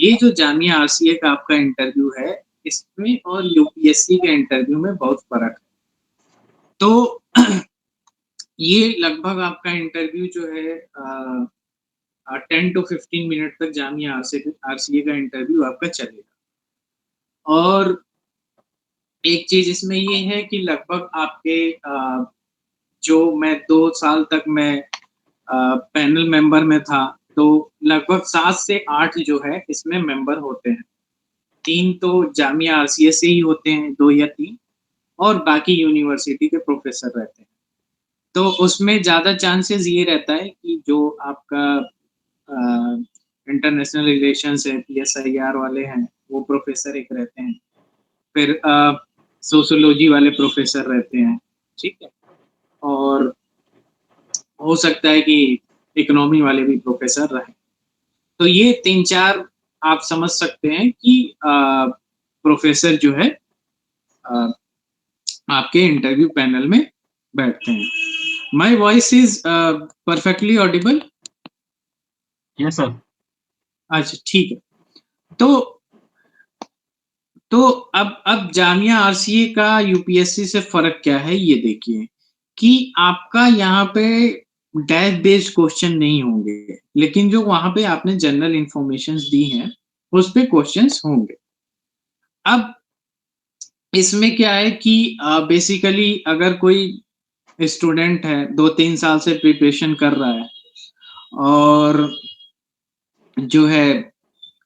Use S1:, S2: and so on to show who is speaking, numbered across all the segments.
S1: ये जो जामिया आरसीए का आपका इंटरव्यू है, इसमें और यूपीएससी के इंटरव्यू में बहुत फ़र्क है। तो ये लगभग आपका इंटरव्यू जो है 10 टू 15 मिनट तक जामिया आरसीए का इंटरव्यू आपका चलेगा। और एक चीज़ इसमें ये है कि लगभग आपके जो मैं 2 साल तक मैं पैनल मेंबर में था, तो लगभग 7 से 8 जो है इसमें मेंबर होते हैं। 3 तो जामिया आरसीए से ही होते हैं, 2 या 3 और बाकी यूनिवर्सिटी के प्रोफ़ेसर रहते हैं। तो उसमें ज़्यादा चांसेस ये रहता है कि जो आपका अ, इंटरनेशनल रिलेशंस है, पीएसआईआर वाले हैं, वो प्रोफ़ेसर एक रहते हैं। फिर सोशियोलॉजी वाले प्रोफ़ेसर रहते हैं, ठीक है? और हो सकता है कि इकोनॉमी वाले भी प्रोफ़ेसर रहें। तो ये 3-4 आप समझ सकते हैं कि प्रोफ़ेसर जो है अ, आपके इंटरव्यू पैनल में बैठते हैं। My voice is perfectly Audible?
S2: Yes sir.
S1: अच्छा, ठीक है। तो तो अब जामिया आरसीए का यूपीएससी से फ़र्क क्या है ये देखिए, कि आपका यहाँ पे डैश बेस्ड क्वेश्चन नहीं होंगे, लेकिन जो वहाँ पे आपने जनरल इन्फॉर्मेशंस दी हैं, उस पे क्वेश्चन्स होंगे। अब इसमें क्या है कि बेसिकली अगर कोई स्टूडेंट है, 2-3 साल से प्रिपरेशन कर रहा है और जो है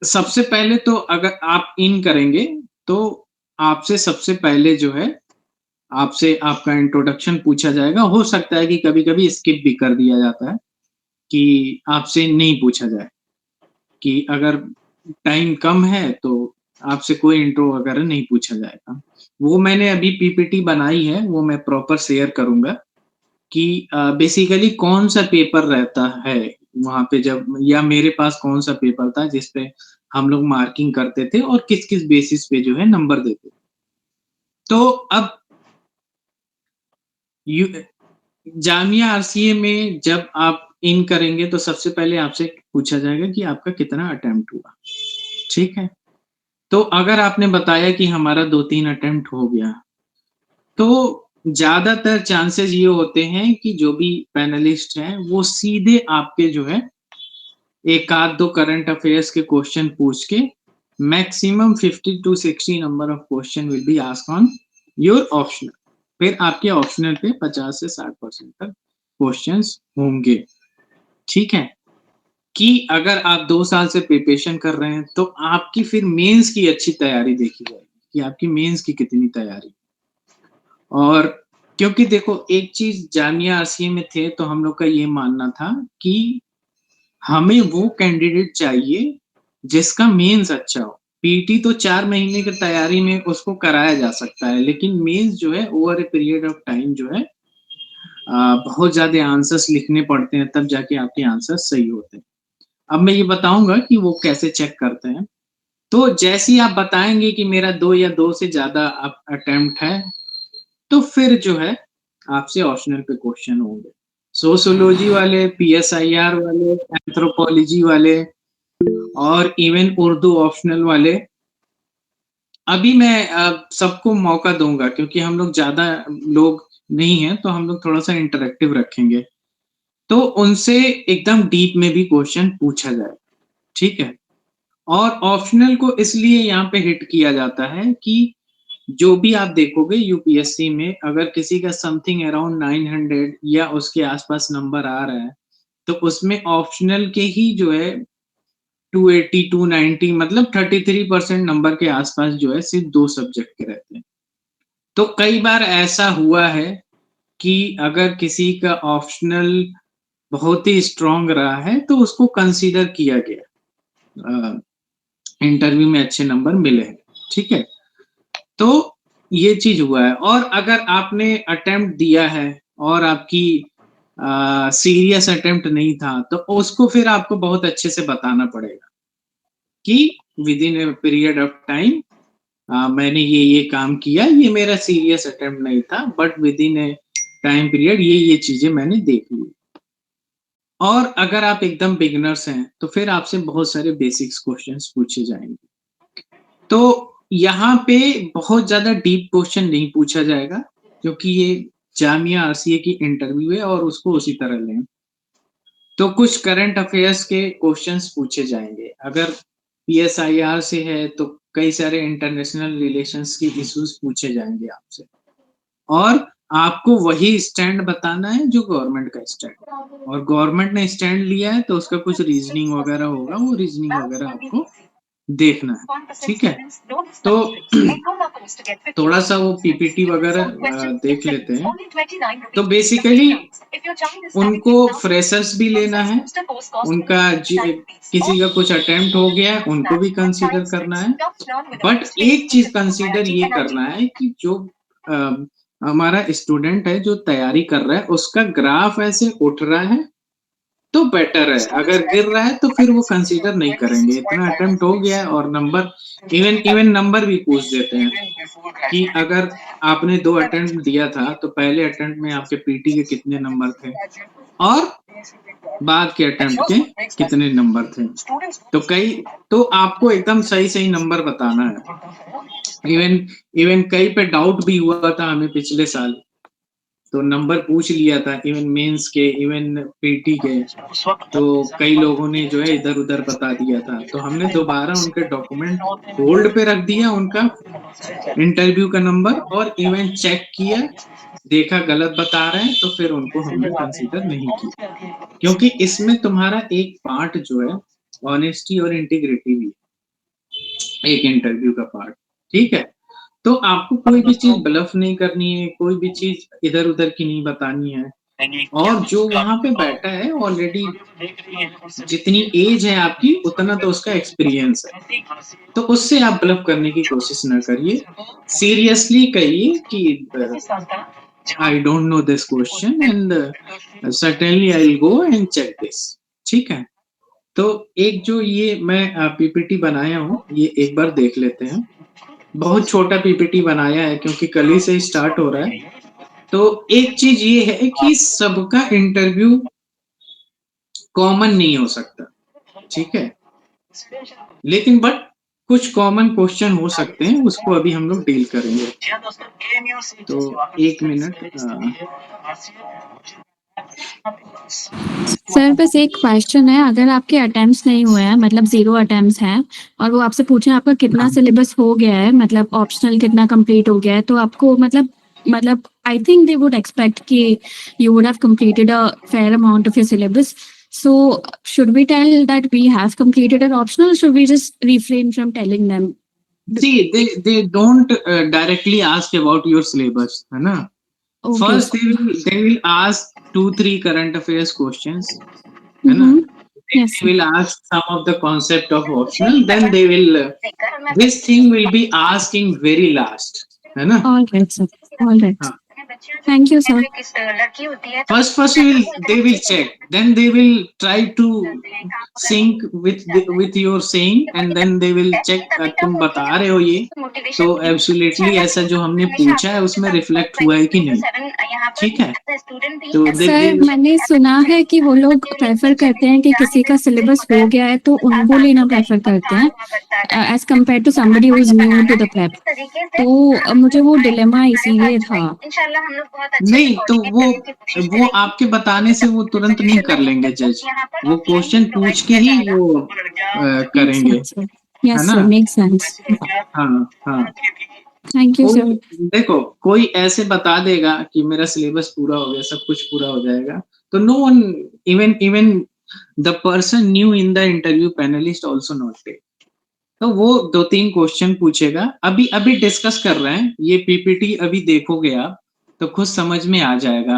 S1: सबसे पहले तो अगर आप इन करेंगे, तो आपसे सबसे पहले जो है, आपसे आपका इंट्रोडक्शन पूछा जाएगा। हो सकता है कि कभी-कभी स्किप भी कर दिया जाता है, कि आपसे नहीं पूछा जाए, कि अगर टाइम कम है, तो आपसे कोई इंट्रो वगैरह नहीं पूछा जाएगा। वो मैंने अभी पीपीटी बनाई है, वो मैं प्रॉपर शेयर करूँगा कि बेसिकली कौन-सा पेपर रहता है वहाँ पे जब या मेरे पास कौन-सा पेपर था जिस पे हम लोग मार्किंग करते थे और किस-किस बेसिस पे जो है नंबर देते थे। तो अब यू जामिया आरसीए में जब आप इन करेंगे तो सबसे पहले आपसे पूछा जाएगा कि आपका कितना अटेम्प्ट हुआ, ठीक है? तो अगर आपने बताया कि हमारा 2-3 अटेम्प्ट हो गया, तो ज़्यादातर चांसेस ये होते हैं कि जो भी पैनलिस्ट हैं, वो सीधे आपके जो है 1 आध 2 करंट अफेयर्स के क्वेश्चन पूछ के maximum 50 to 60 number of question will be asked on your optional. फिर आपके ऑप्शनल पे 50 से 60% तक क्वेश्चंस होंगे, ठीक है? कि अगर आप 2 साल से प्रिपरेशन कर रहे हैं, तो आपकी फिर मेंस की अच्छी तैयारी देखी जाएगी कि आपकी मेंस की कितनी तैयारी। और क्योंकि देखो एक चीज़ जामिया आरसीए में थे, तो हम लोग का ये मानना था कि हमें वो कैंडिडेट चाहिए जिसका मेंस अच्छा हो। पीटी तो 4 महीने की तैयारी में उसको कराया जा सकता है, लेकिन मेंस जो है over a period of time जो है बहुत ज़्यादा आंसर्स लिखने पड़ते हैं, तब जाके आपके आंसर्स सही होते हैं। अब मैं ये बताऊँगा कि वो कैसे चेक करते हैं। तो जैसे ही आप बताएँगे कि मेरा 2 या 2 से ज़्यादा अटेम्प्ट है, तो फिर जो है आपसे ऑप्शनल पे क्वेश्चन होंगे। सोशियोलॉजी वाले, पीएसआईआर वाले, एंथ्रोपोलॉजी वाले और इवन उर्दू ऑप्शनल वाले, अभी मैं सबको मौका दूँगा क्योंकि हम लोग ज़्यादा लोग नहीं हैं, तो हम लोग थोड़ा-सा इंटरैक्टिव रखेंगे। तो उनसे एकदम डीप में भी क्वेश्चन पूछा जाए, ठीक है? और ऑप्शनल को इसलिए यहाँ पे हिट किया जाता है कि जो भी आप देखोगे यूपीएससी में अगर किसी का समथिंग अराउंड 900 या उसके आस-पास नंबर आ रहा है, तो उसमें ऑप्शनल के ही जो है 280, 290 मतलब 33% नंबर के आस-पास जो है सिर्फ़ 2 सब्जेक्ट के रहते हैं। तो कई बार ऐसा हुआ है कि अगर किसी का ऑप्शनल बहुत ही स्ट्रॉन्ग रहा है, तो उसको कंसीडर किया गया। इंटरव्यू में अच्छे नंबर मिले हैं, ठीक है? तो ये चीज़ हुआ है और अगर आपने अटेम्प्ट दिया है और आपकी सीरियस अटेम्प्ट नहीं था, तो उसको फिर आपको बहुत अच्छे से बताना पड़ेगा कि within a period of time मैंने ये काम किया, ये मेरा सीरियस अटेम्प्ट नहीं था, but within a time period ये चीज़ें मैंने देख ली। और अगर आप एकदम बिगिनर्स हैं, तो फिर आपसे बहुत सारे बेसिक्स क्वेश्चंस पूछे जाएँगे। तो यहाँ पे बहुत ज़्यादा डीप क्वेश्चन नहीं पूछा जाएगा, क्योंकि ये जामिया आरसीए की इंटरव्यू है और उसको उसी तरह लें। तो कुछ करंट अफेयर्स के क्वेश्चंस पूछे जाएँगे। अगर पीएसआईआर से है, तो कई सारे इंटरनेशनल रिलेशंस के इश्यूज़ पूछे जाएँगे आपसे। और आपको वही स्टैंड बताना है जो गवर्नमेंट का स्टैंड, और गवर्नमेंट ने स्टैंड लिया है तो उसका कुछ रीज़निंग वगैरह होगा, वो रीज़निंग वगैरह आपको देखना है, ठीक है? तो थोड़ा-सा वो पीपीटी वगैरह देख लेते हैं। तो बेसिकली उनको फ्रेशर्स भी लेना है, उनका किसी का कुछ अटेम्प्ट हो गया है, उनको भी कंसीडर करना है। बट एक चीज़ कंसीडर ये करना है कि जो अ, हमारा स्टूडेंट है जो तैयारी कर रहा है, उसका ग्राफ ऐसे उठ रहा है, तो बेटर है। अगर गिर रहा है तो फिर वो कंसीडर नहीं करेंगे। इतना अटेम्प्ट हो गया है और नंबर इवन इवन नंबर भी पूछ देते हैं कि अगर आपने 2 अटेम्प्ट दिया था, तो पहले अटेम्प्ट में आपके पीटी के कितने नंबर थे और बाद के अटेम्प्ट के कितने नंबर थे। तो आपको एकदम सही-सही नंबर बताना है। इवन इवन कहीं पे डाउट भी हुआ था हमें पिछले साल, तो नंबर पूछ लिया था इवन मेंस के, इवन पीटी के। तो कई लोगों ने जो है इधर-उधर बता दिया था, तो हमने दोबारा उनके डॉक्यूमेंट होल्ड पे रख दिया उनका इंटरव्यू का नंबर, और इवन चेक किया, देखा गलत बता रहे हैं, तो फिर उनको हमने कंसीडर नहीं किया। क्योंकि इसमें तुम्हारा एक पार्ट जो है ऑनेस्टी और इंटीग्रिटी भी है, एक इंटरव्यू का पार्ट, ठीक है? तो आपको कोई भी चीज़ ब्लफ नहीं करनी है, कोई भी चीज़ इधर-उधर की नहीं बतानी है, और जो वहाँ पे बैठा है ऑलरेडी, जितनी एज है आपकी उतना तो उसका एक्सपीरियंस है। तो उससे आप ब्लफ करने की कोशिश ना करिए। सीरियसली कहिए कि I don't know this question and certainly I will go and check this, ठीक है? तो एक जो ये मैं पीपीटी बनाया हूँ, ये एक बार देख लेते हैं। बहुत छोटा पीपीटी बनाया है क्योंकि कल ही से स्टार्ट हो रहा है। तो एक चीज़ ये है कि सबका इंटरव्यू कॉमन नहीं हो सकता, ठीक है? लेकिन बट कुछ कॉमन क्वेश्चन हो सकते हैं, उसको अभी हम लोग डील करेंगे। तो 1 मिनट
S3: सर बस एक क्वेश्चन है, अगर आपके अटेम्प्ट्स नहीं हुए हैं मतलब 0 अटेम्प्ट्स हैं और वो आपसे पूछें आपका कितना सिलेबस हो गया है, मतलब ऑप्शनल कितना कंप्लीट हो गया है, तो आपको मतलब I think they would expect कि you would have completed a fair amount of your syllabus. So should we tell that we have completed an optional, or should we just refrain from telling them?
S1: See, they don't directly ask about your syllabus, है ना?
S3: Okay.
S1: First they will ask 2-3 current affairs questions, है ना?
S3: Mm-hmm.
S1: Then
S3: Yes.
S1: they will ask some of the concept of optional, then they will this thing will be asked in very last, है ना?
S3: All right, sir. All right.
S1: हाँ.
S3: Thank you, sir.
S1: First they will check, then they will try to sync with your saying, and then they will check तुम बता रहे हो ये, तो absolutely ऐसा जो हमने पूछा है उसमें रिफ्लेक्ट हुआ है कि नहीं, ठीक है? तो
S3: सर मैंने सुना है कि वो लोग प्रेफर करते हैं कि किसी का सिलेबस हो गया है तो उनको लेना प्रेफर करते हैं as compare to somebody who is new to the prep. तो मुझे वो डिलेमा इसीलिए था.
S1: नहीं, तो वो आपके बताने से वो तुरंत नहीं कर लेंगे जज, वो क्वेश्चन पूछ के ही वो करेंगे, है
S3: यस
S1: ना?
S3: Sir, make sense.
S1: हाँ, हाँ।
S3: Thank you sir.
S1: देखो, कोई ऐसे बता देगा कि मेरा सिलेबस पूरा हो गया, सब कुछ पूरा हो जाएगा, तो no one, even the person new in the interview panelist also not take, तो वो 2-3 क्वेश्चन पूछेगा। अभी अभी डिस्कस कर रहे हैं, ये पीपीटी अभी देखोगे आप, तो खुद समझ में आ जाएगा।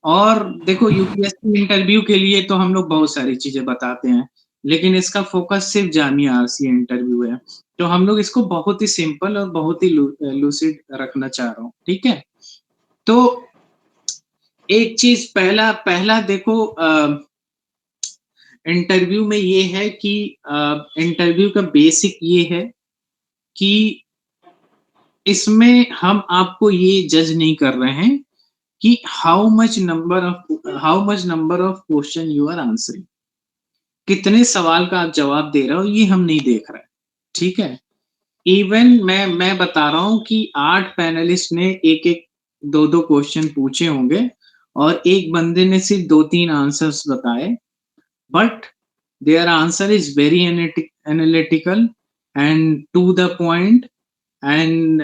S1: और देखो, यूपीएससी इंटरव्यू के लिए तो हम लोग बहुत सारी चीज़ें बताते हैं, लेकिन इसका फोकस सिर्फ जामिया आरसीए इंटरव्यू है। तो हम लोग इसको बहुत ही सिंपल और बहुत ही लूसिड रखना चाह रहा हूँ, ठीक है? तो एक चीज़ पहला पहला देखो, इंटरव्यू में ये है कि इंटरव्यू का बेसिक ये है कि इसमें हम आपको ये जज नहीं कर रहे हैं कि how much number of question you are answering, कितने सवाल का आप जवाब दे रहे हो, ये हम नहीं देख रहे, ठीक है। इवन मैं बता रहा हूँ कि 8 पैनलिस्ट ने एक-एक 2-2 क्वेश्चन पूछे होंगे और एक बंदे ने सिर्फ 2-3 आंसर्स बताए, but their answer is very analytical and to the point, and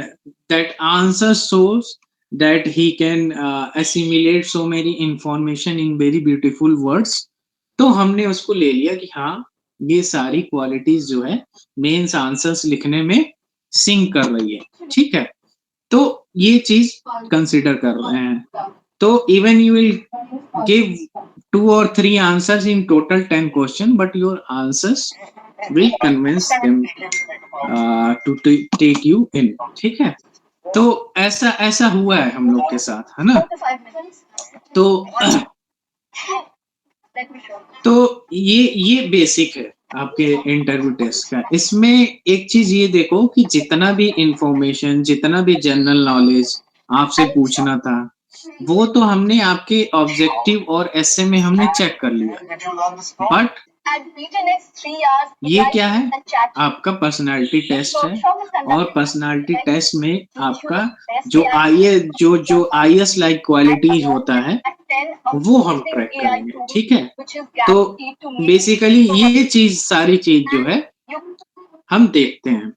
S1: that answer shows that he can assimilate so many information in very beautiful words. तो हमने उसको ले लिया कि हाँ, ये सारी क्वालिटीज जो है मेंस आंसर्स लिखने में सिंक कर रही है, ठीक है। तो ये चीज कंसिडर कर रहे हैं। तो even you will give 2 or 3 answers in total 10 question, but your answers will convince them to take you in, ठीक है। तो ऐसा ऐसा हुआ है हम लोग के साथ, है ना। तो ये बेसिक है आपके इंटरव्यू टेस्ट का। इसमें एक चीज ये देखो कि जितना भी इंफॉर्मेशन, जितना भी जनरल नॉलेज आपसे पूछना था, वो तो हमने आपके ऑब्जेक्टिव और एसे में हमने चेक कर लिया, बट ये क्या है, आपका पर्सनालिटी टेस्ट है। और पर्सनालिटी टेस्ट में आपका जो आईएएस लाइक क्वालिटीज होता है वो हम ट्रैक करेंगे, ठीक है। तो बेसिकली ये चीज, सारी चीज जो है हम देखते हैं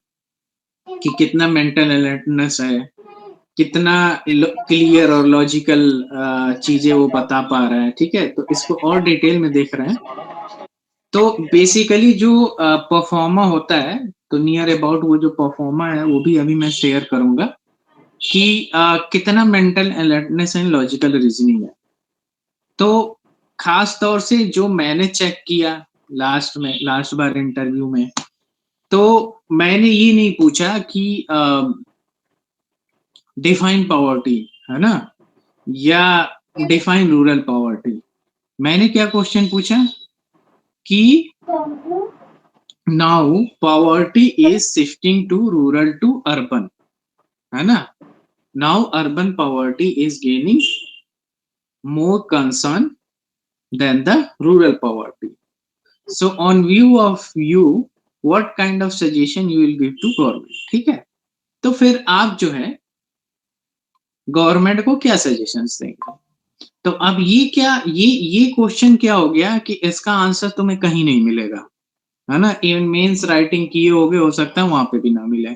S1: कि कितना मेंटल अलर्टनेस है, कितना क्लियर और लॉजिकल चीजें वो बता पा रहा है, ठीक है। तो इसको और डिटेल में देख रहे हैं। तो बेसिकली जो परफॉर्मा होता है, तो नियर अबाउट वो जो परफॉर्मा है वो भी अभी मैं शेयर करूंगा कि कितना mental alertness and logical reasoning है। तो खास तौर से जो मैंने चेक किया लास्ट बार इंटरव्यू में, तो मैंने ये नहीं पूछा कि डिफाइन पॉवर्टी, है ना, या डिफाइन रूरल पॉवर्टी। मैंने क्या क्वेश्चन पूछा कि now poverty is shifting to rural to urban, है ना। Now urban poverty is gaining more concern than the rural poverty. So on view of you, what kind of suggestion you will give to government, ठीक है। तो फिर आप जो है government को क्या सजेशंस देंगे। तो अब ये क्वेश्चन क्या हो गया कि इसका आंसर तुम्हें कहीं नहीं मिलेगा, है ना। इवन मेंस राइटिंग किए होगे, हो सकता है वहां पे भी ना मिले,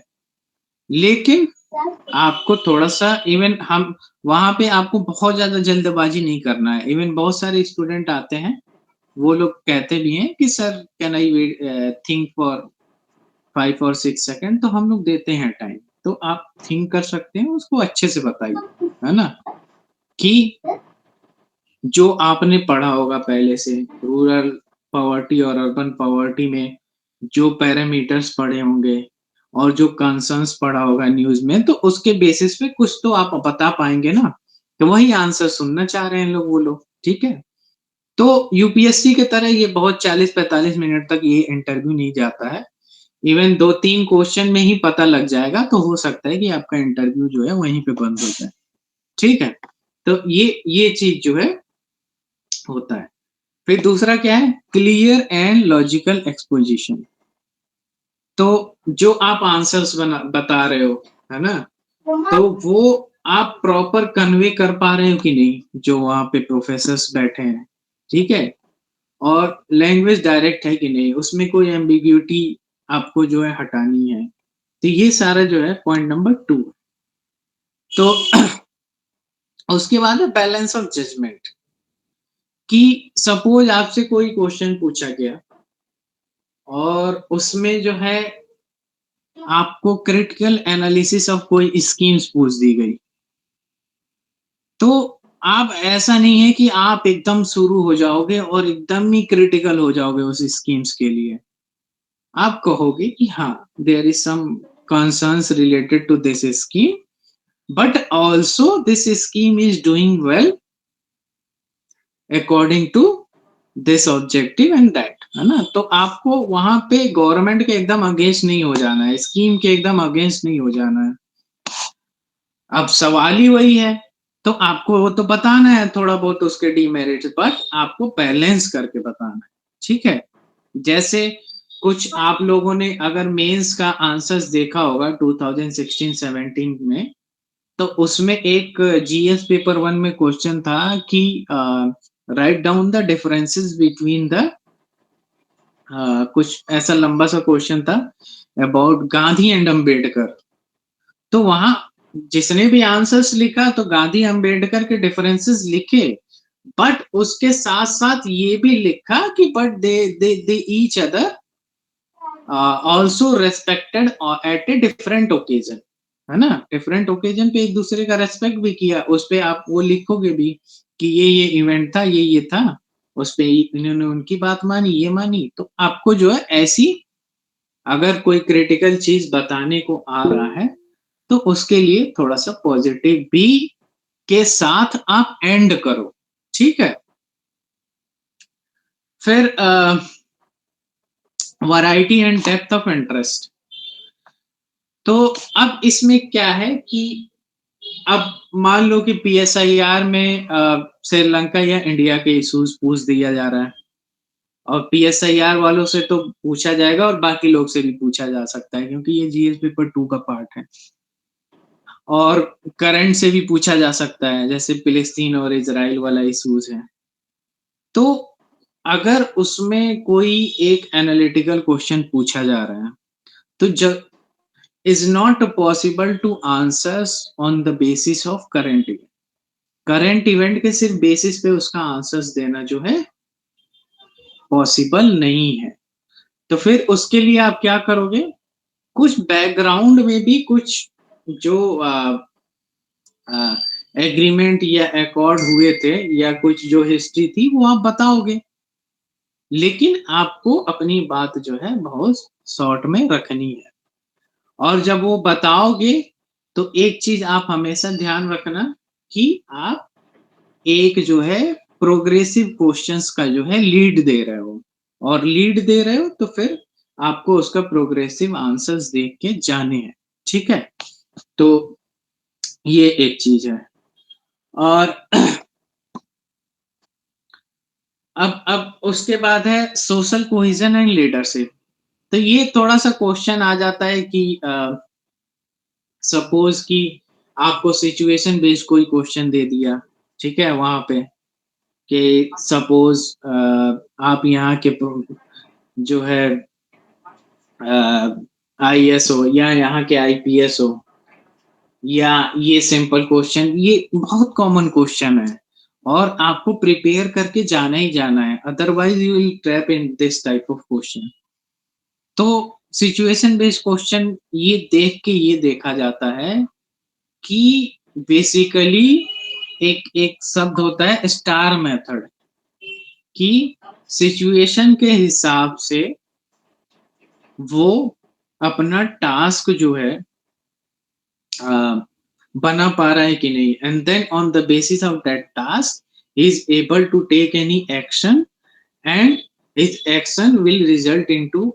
S1: लेकिन आपको थोड़ा सा, इवन हम वहां पे आपको बहुत ज्यादा जल्दबाजी नहीं करना है। इवन बहुत सारे स्टूडेंट आते हैं, वो लोग कहते भी हैं कि sir can I think for 5 or 6 second, तो हम लोग देते हैं टाइम। तो आप थिंक कर सकते हैं, उसको अच्छे से बताइए, है ना, कि जो आपने पढ़ा होगा पहले से रूरल पॉवर्टी और अर्बन पॉवर्टी में जो पैरामीटर्स पढ़े होंगे और जो कंसर्न्स पढ़ा होगा न्यूज में, तो उसके बेसिस पे कुछ तो आप बता पाएंगे ना। तो वही आंसर सुनना चाह रहे हैं वो लोग, ठीक है। तो यूपीएससी के तरह ये बहुत 40-45 मिनट तक ये इंटरव्यू नहीं जाता है। इवन 2-3 क्वेश्चन में ही पता लग जाएगा, तो हो सकता है कि आपका इंटरव्यू जो है वहीं पे बंद हो जाए, ठीक है। तो ये चीज जो है होता है। फिर दूसरा क्या है, क्लियर एंड लॉजिकल एक्सपोजिशन। तो जो आप आंसर्स बता रहे हो, है ना, तो वो आप प्रॉपर कन्वे कर पा रहे हो कि नहीं, जो वहां पे प्रोफेसर्स बैठे हैं, ठीक है। और लैंग्वेज डायरेक्ट है कि नहीं, उसमें कोई एम्बिग्यूटी आपको जो है हटानी है। तो ये सारा जो है पॉइंट नंबर 2। तो उसके बाद है बैलेंस ऑफ जजमेंट, कि सपोज आपसे कोई क्वेश्चन पूछा गया और उसमें जो है आपको क्रिटिकल एनालिसिस ऑफ कोई स्कीम्स पूछ दी गई, तो आप, ऐसा नहीं है कि आप एकदम शुरू हो जाओगे और एकदम ही क्रिटिकल हो जाओगे उस स्कीम्स के लिए। आप कहोगे कि हाँ, there is some concerns related to this scheme, but also this scheme is doing well according to this objective and that, है ना। तो आपको वहां पे गवर्नमेंट के एकदम अगेंस्ट नहीं हो जाना है, स्कीम के एकदम अगेंस्ट नहीं हो जाना है। अब सवाल ही वही है तो आपको वो तो बताना है थोड़ा बहुत उसके डीमेरिट्स, बट आपको बैलेंस करके बताना है, ठीक है? जैसे कुछ आप लोगों ने अगर मेंस का आंसर्स देखा होगा 2016-17 में, तो उसमें एक जीएस पेपर 1 में क्वेश्चन था कि write down the differences between the कुछ ऐसा लंबा सा क्वेश्चन था अबाउट गांधी एंड अंबेडकर। तो वहां जिसने भी आंसर्स लिखा तो गांधी अंबेडकर के डिफरेंसेस लिखे, बट उसके साथ साथ ये भी लिखा कि but they each other also respected at a different occasion, है ना? डिफरेंट ओकेजन पे एक दूसरे का रेस्पेक्ट भी किया, उस पे आप वो लिखोगे भी कि ये इवेंट था, ये था, उस पे इन्होंने उनकी बात मानी, ये मानी। तो आपको जो है ऐसी अगर कोई क्रिटिकल चीज बताने को आ रहा है तो उसके लिए थोड़ा सा पॉजिटिव भी के साथ आप एंड करो, ठीक है? फिर variety and depth of interest. तो अब इसमें क्या है कि अब मान लो कि पीएसआईआर में श्रीलंका या इंडिया के इश्यूज पूछ दिया जा रहा है, और पीएसआईआर वालों से तो पूछा जाएगा और बाकी लोग से भी पूछा जा सकता है, क्योंकि ये जीएस पेपर 2 का पार्ट है। और करंट से भी पूछा जा सकता है, जैसे फिलिस्तीन और इजराइल वाला इश्यूज है। तो अगर उसमें कोई एक एनालिटिकल क्वेश्चन पूछा जा रहा है, तो जब is not possible two answers on the basis of current event. Current event के सिर्फ बेसिस पे उसका आंसर्स देना जो है पॉसिबल नहीं है। तो फिर उसके लिए आप क्या करोगे? कुछ बैकग्राउंड में भी कुछ जो एग्रीमेंट या अकॉर्ड हुए थे या कुछ जो हिस्ट्री थी वो आप बताओगे, लेकिन आपको अपनी बात जो है बहुत शॉर्ट में रखनी है। और जब वो बताओगे तो एक चीज आप हमेशा ध्यान रखना कि आप एक जो है प्रोग्रेसिव क्वेश्चंस का जो है लीड दे रहे हो, और लीड दे रहे हो तो फिर आपको उसका प्रोग्रेसिव आंसर्स देख के जाने हैं, ठीक है? तो ये एक चीज है। और अब उसके बाद है सोशल कोहिजन एंड लीडरशिप। तो ये थोड़ा सा क्वेश्चन आ जाता है कि सपोज कि आपको सिचुएशन बेस्ड कोई क्वेश्चन दे दिया, ठीक है, वहां पे कि सपोज आप यहाँ के जो है आईएएस हो या यहाँ के आईपीएस हो, या ये सिंपल क्वेश्चन, ये बहुत कॉमन क्वेश्चन है और आपको प्रिपेयर करके जाना ही जाना है, otherwise you will trap in this type of question. तो सिचुएशन बेस्ड क्वेश्चन ये देख के ये देखा जाता है कि बेसिकली एक एक शब्द होता है स्टार मेथड, कि सिचुएशन के हिसाब से वो अपना टास्क जो है बना पा रहा है कि नहीं, and then on the basis of that task he is able to take any action, and his action will result into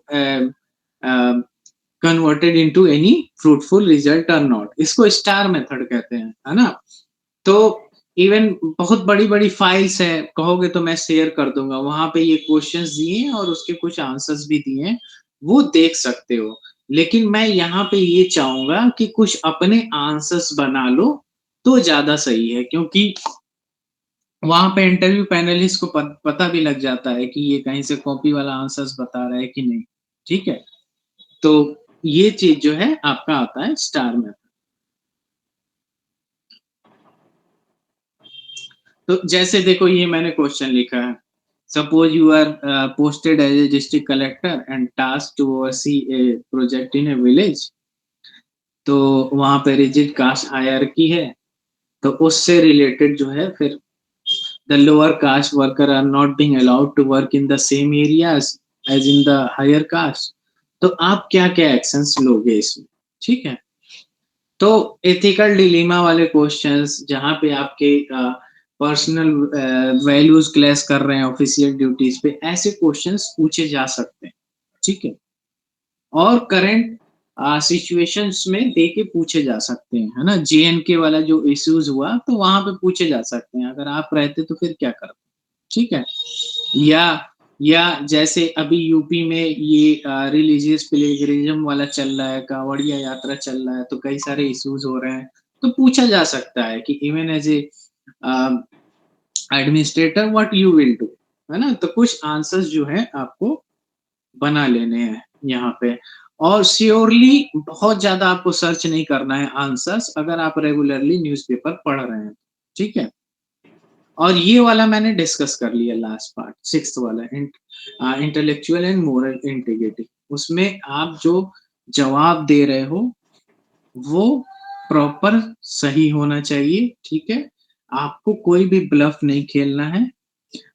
S1: converted into any fruitful result और नॉट। इसको स्टार मेथड कहते हैं, है ना? तो इवन बहुत बड़ी बड़ी फाइल्स है, कहोगे तो मैं शेयर कर दूंगा, वहां पे ये क्वेश्चंस दिए हैं और उसके कुछ आंसर्स भी दिए हैं, वो देख सकते हो। लेकिन मैं यहाँ पे ये चाहूंगा कि कुछ अपने आंसर्स बना लो तो ज्यादा सही है, क्योंकि वहां पे इंटरव्यू पैनलिस्ट को पता भी लग जाता है कि ये कहीं से कॉपी वाला आंसर्स बता रहा है कि नहीं, ठीक है? तो ये चीज जो है आपका आता है स्टार में। तो जैसे देखो ये मैंने क्वेश्चन लिखा है, suppose you are posted as a district collector and task to oversee a project in a village. तो वहां पे रिजिड कास्ट हायरार्की है, तो उससे रिलेटेड जो है फिर the lower caste worker are not being allowed to work in the same areas as in the higher caste. तो आप क्या क्या एक्शंस लोगे इसमें, ठीक है? तो एथिकल डिलीमा वाले क्वेश्चंस जहां पे आपके पर्सनल वैल्यूज क्लैश कर रहे हैं ऑफिशियल ड्यूटीज पे, ऐसे क्वेश्चंस पूछे जा सकते हैं, ठीक है? और करंट सिचुएशंस में दे के पूछे जा सकते हैं, है ना? JNK वाला जो इश्यूज़ हुआ, तो वहाँ पे पूछे जा सकते हैं, अगर आप रहते तो फिर क्या करते? ठीक है? या या जैसे अभी यूपी में ये रिलीजियस पिलग्रिम्स वाला चल रहा है, कांवड़िया यात्रा चल रहा है, तो कई सारे इश्यूज़ हो रहे हैं, तो पूछा जा सकता है कि even as a a, administrator what you will do, है ना? तो कुछ आंसर्स जो है आपको बना लेने हैं यहाँ पे, और श्योरली बहुत ज़्यादा आपको सर्च नहीं करना है आंसर्स, अगर आप रेगुलरली न्यूज़पेपर पढ़ रहे हैं, ठीक है? और ये वाला मैंने डिस्कस कर लिया लास्ट पार्ट, 6th वाला इंटेलेक्चुअल एंड मोरल इंटीग्रिटी। उसमें आप जो जवाब दे रहे हो, वो प्रॉपर सही होना चाहिए, ठीक है? आपको कोई भी ब्लफ नहीं खेलना है।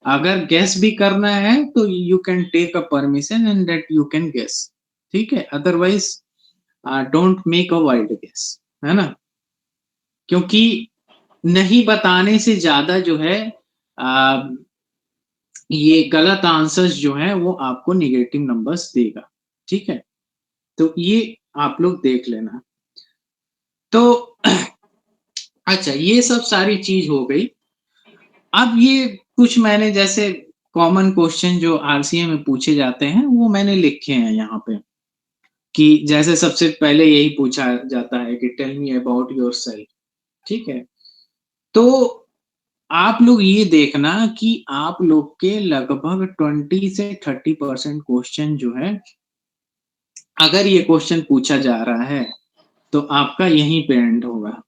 S1: अगर गेस भी करना है तो you can take a permission and that you can guess, ठीक है? Otherwise don't make a wild guess, है ना? क्योंकि नहीं बताने से ज़्यादा जो है अ, ये गलत आंसर्स जो हैं वो आपको नेगेटिव नंबर्स देगा, ठीक है? तो ये आप लोग देख लेना। तो अच्छा, ये सब सारी चीज़ हो गई। अब ये कुछ मैंने जैसे कॉमन क्वेश्चन जो आरसीए में पूछे जाते हैं, वो मैंने लिखे हैं यहाँ पे, कि जैसे सबसे पहले यही पूछा जाता है कि टेल मी अबाउट योरसेल्फ, ठीक है? तो आप लोग ये देखना कि आप लोग के लगभग 20 से 30% क्वेश्चन जो है, अगर ये क्वेश्चन पूछा जा रहा है, तो आपका यहीं पे एंड होगा।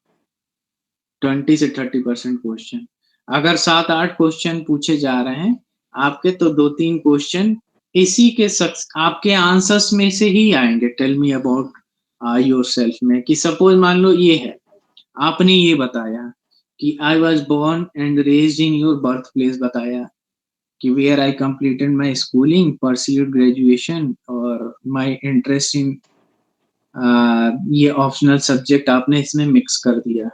S1: 20 से 30% क्वेश्चन। अगर 7-8 क्वेश्चन पूछे जा रहे हैं, आपके तो 2-3 क्वेश्चन इसी के सक्स आपके आंसर्स में से ही आएँगे, टेल मी अबाउट योरसेल्फ में, कि सपोज़ मान लो ये है, आपने ये बताया कि I was born and raised in your birth place बताया, कि where I completed my schooling, pursued graduation और माय इंटरेस्ट इन ये ऑप्शनल सब्जेक्ट आपने इसमें मिक्स कर दिया।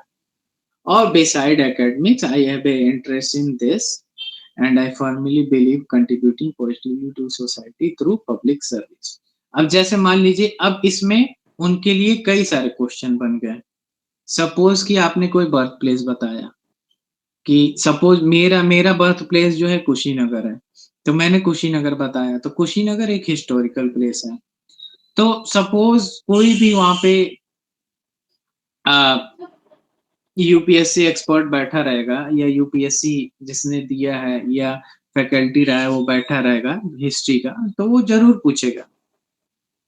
S1: और beside academics, I have a interest in this and I firmly believe contributing positively to society through public service. अब जैसे मान लीजिए, अब इसमें उनके लिए कई सारे क्वेश्चन बन गए। सपोज़ कि आपने कोई बर्थ प्लेस बताया, कि सपोज़ मेरा मेरा बर्थ प्लेस जो है कुशीनगर है, तो मैंने कुशीनगर बताया, तो कुशीनगर एक हिस्टोरिकल प्लेस है। तो सपोज़ कोई भी वहाँ पे अ, यूपीएससी एक्सपर्ट बैठा रहेगा, या यूपीएससी जिसने दिया है या फैकल्टी रहा है वो बैठा रहेगा हिस्ट्री का, तो वो ज़रूर पूछेगा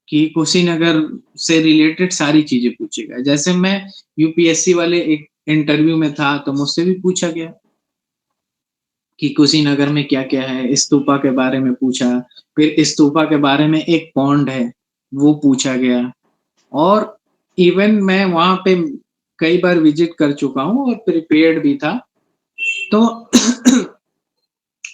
S1: कि कुशीनगर से रिलेटेड सारी चीज़ें पूछेगा। जैसे मैं यूपीएससी वाले एक इंटरव्यू में था, तो मुझसे भी पूछा गया कि कुशीनगर में क्या-क्या है, स्तूपा के बारे में पूछा, फिर स्तूपा के बारे में एक पॉन्ड है, वो पूछा गया, और इवन मैं वहाँ पे कई बार विज़िट कर चुका हूँ और प्रिपेयर्ड भी था। तो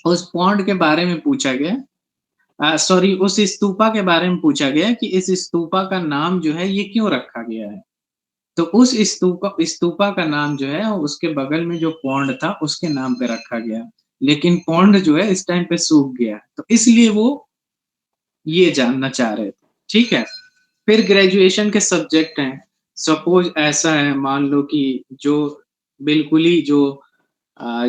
S1: उस पॉन्ड के बारे में पूछा गया, सॉरी, उस स्तूपा के बारे में पूछा गया कि इस स्तूपा का नाम जो है ये क्यों रखा गया है? तो उस स्तूपा स्तूपा का नाम जो है उसके बगल में जो पॉन्ड था उसके नाम पे रखा गया। लेकिन पॉन्ड जो है इस टाइम पे सूख गया, तो इसलिए वो ये जानना चाह रहे थे, ठीक है? फिर ग्रेजुएशन के सब्जेक्ट हैं, सपोज़ ऐसा है, मान लो कि जो बिल्कुल ही जो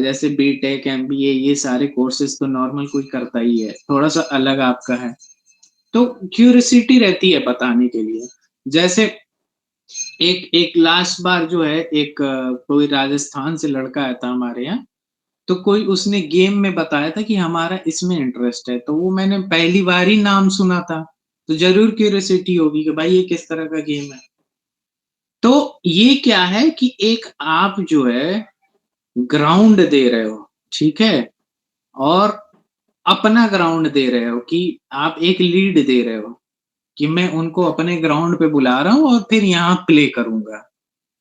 S1: जैसे बीटेक, एमबीए, ये सारे कोर्सेज़ तो नॉर्मल कोई करता ही है, थोड़ा-सा अलग आपका है, तो क्यूरियोसिटी रहती है बताने के लिए। जैसे एक एक लास्ट बार जो है एक कोई राजस्थान से लड़का आया था हमारे यहाँ, तो कोई उसने गेम में बताया था कि हमारा इसमें इंटरेस्ट है, तो वो मैंने पहली बार ही नाम सुना था, तो ज़रूर क्यूरियोसिटी होगी कि भाई ये किस तरह का गेम है। तो ये क्या है कि एक आप जो है ग्राउंड दे रहे हो, ठीक है? और अपना ग्राउंड दे रहे हो, कि आप एक लीड दे रहे हो कि मैं उनको अपने ग्राउंड पे बुला रहा हूँ और फिर यहाँ प्ले करूँगा,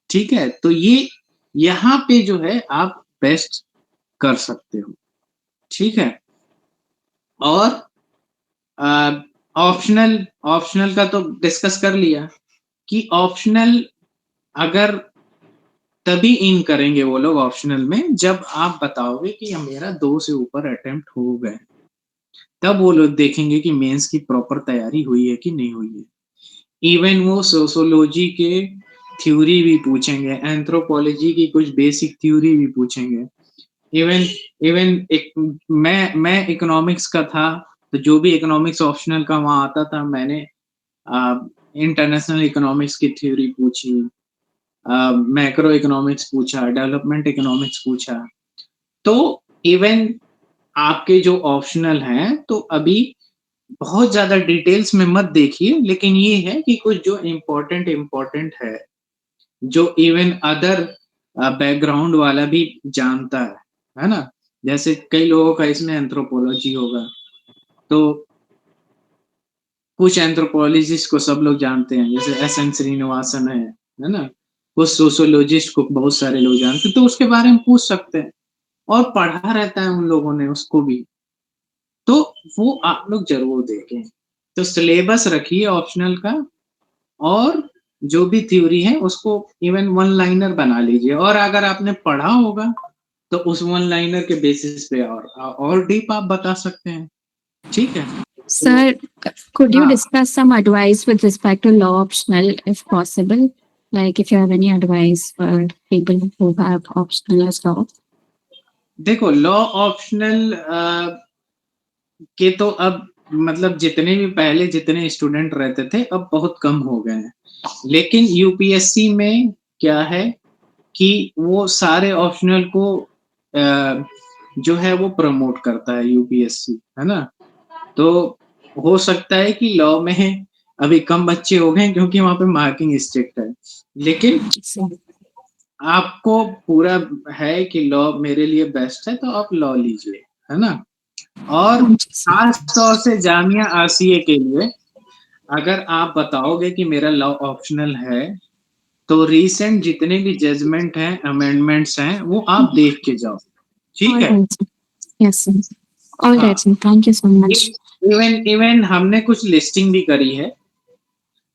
S1: ठीक है? तो ये यहाँ पे जो है आप बेस्ट कर सकते हो, ठीक है? और अ, ऑप्शनल ऑप्शनल का तो डिस्कस कर लिया कि ऑप्शनल अगर तभी इन करेंगे वो लोग ऑप्शनल में जब आप बताओगे कि मेरा 2 से ऊपर अटेम्प्ट हो गए। तब वो लोग देखेंगे कि मेंस की प्रॉपर तैयारी हुई है कि नहीं हुई है। इवन वो सोशियोलॉजी के थ्योरी भी पूछेंगे, एंथ्रोपोलॉजी की कुछ बेसिक थ्योरी भी पूछेंगे। इवन इवन एक मैं इकोनॉमिक्स का था, तो जो भी इकोनॉमिक्स ऑप्शनल का वहाँ आता था, मैंने इंटरनेशनल इकोनॉमिक्स की थ्योरी पूछी, मैक्रो इकोनॉमिक्स पूछा, डेवलपमेंट इकोनॉमिक्स पूछा। तो इवन आपके जो ऑप्शनल हैं, तो अभी बहुत ज़्यादा डिटेल्स में मत देखिए, लेकिन ये है कि कुछ जो इम्पोर्टेंट है, जो इवन अदर बैकग्राउंड वाला भी जानता है ना? जैसे कई लोगों का इसमें एंथ्रोपोलॉजी होगा, तो कुछ एंथ्रोपोलॉजिस्ट को सब लोग जानते हैं, जैसे एस.एन. श्रीनिवासन है ना? कुछ सोशियोलॉजिस्ट को बहुत सारे लोग जानते हैं, तो उसके बारे में पूछ सकते हैं और पढ़ा रहता है उन लोगों ने उसको भी। तो वो आप लोग ज़रूर देखें। तो सिलेबस रखिए ऑप्शनल का, और जो भी थ्योरी है उसको इवन वन लाइनर बना लीजिए, और अगर आपने पढ़ा होगा तो उस वन लाइनर के बेसिस पे और डीप आप बता सकते हैं। ठीक है? तो
S3: Sir, could you
S1: हाँ,
S3: discuss some advice with respect to law optional if possible? Like if you have any advice for people who have optional as law?
S1: देखो लॉ ऑप्शनल के तो अब मतलब जितने भी पहले जितने स्टूडेंट रहते थे, अब बहुत कम हो गए हैं। लेकिन यूपीएससी में क्या है कि वो सारे ऑप्शनल को जो है वो प्रमोट करता है यूपीएससी, है ना? तो हो सकता है कि लॉ में अभी कम बच्चे हो गए हैं, क्योंकि वहाँ पे मार्किंग स्ट्रिक्ट है। लेकिन
S3: Sir.
S1: आपको पूरा है कि लॉ मेरे लिए बेस्ट है, तो आप लॉ लीजिए, है ना? और खास तौर से जामिया आरसीए के लिए अगर आप बताओगे कि मेरा लॉ ऑप्शनल है, तो रीसेंट जितने भी जजमेंट हैं, अमेंडमेंट्स हैं, वो आप देख के जाओ। ठीक
S3: All
S1: है?
S3: right, sir. Yes, sir. All
S1: हाँ,
S3: right, sir. Thank you so much.
S1: Even even हमने कुछ लिस्टिंग भी करी है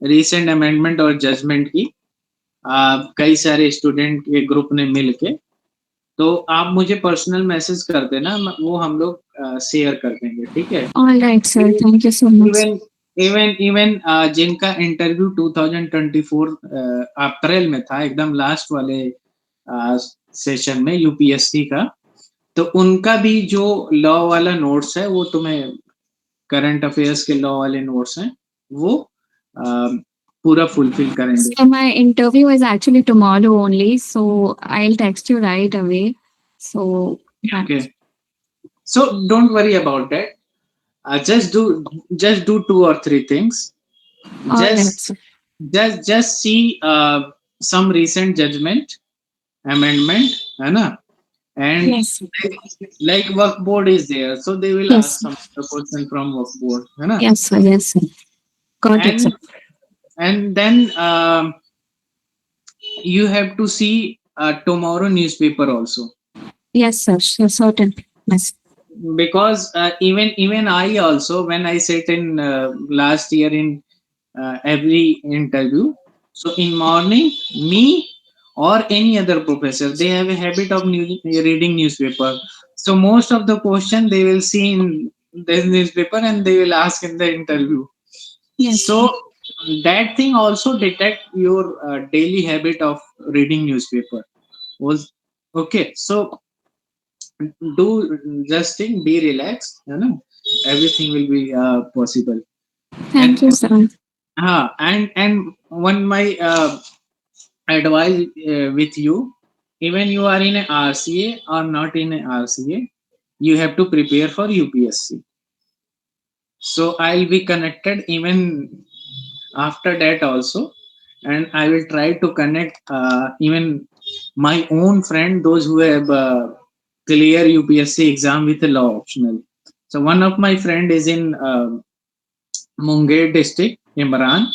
S1: रीसेंट अमेंडमेंट और जजमेंट की, कई सारे स्टूडेंट के ग्रुप ने मिल के। तो आप मुझे पर्सनल मैसेज कर देना, वो हम लोग शेयर कर देंगे, ठीक है?
S3: All right, sir. Thank you so much.
S1: Even even जिनका इंटरव्यू 2024 अप्रैल में था, एकदम लास्ट वाले सेशन में यूपीएससी का, तो उनका भी जो लॉ वाला नोट्स है, वो तुम्हें करंट अफेयर्स के लॉ वाले नोट्स हैं, वो अ, पूरा फुलफिल करेंगे।
S3: So my interview is actually tomorrow only, so I'll text you right away. So yeah.
S1: Okay, so don't worry about that, just do just do 2 or 3 things.
S3: All right,
S1: Just
S3: sir.
S1: just see some recent judgment, amendment, है ना? And
S3: Yes, sir.
S1: like work board is there, so they will
S3: Yes,
S1: ask
S3: sir.
S1: some question from work board, है ना?
S3: Yes, sir. Yes, sir. Got it, sir.
S1: And then you have to see tomorrow newspaper also,
S3: Yes, sir. Sure, certainly. Yes.
S1: because even I also, when I sit in last year in every interview, so in morning me or any other professor, they have a habit of reading newspaper. So most of the question they will see in the newspaper and they will ask in the interview.
S3: Yes.
S1: So that thing also detect your daily habit of reading newspaper was okay. So do just think, be relaxed, you know, everything will be possible.
S3: Thank
S1: And
S3: you, sir.
S1: and one my advice with you, even you are in a RCA or not in a RCA, you have to prepare for UPSC. So I'll be connected even after that also, and I will try to connect even my own friend, those who have clear UPSC exam with a law optional. So one of my friend is in Munger district, Imran.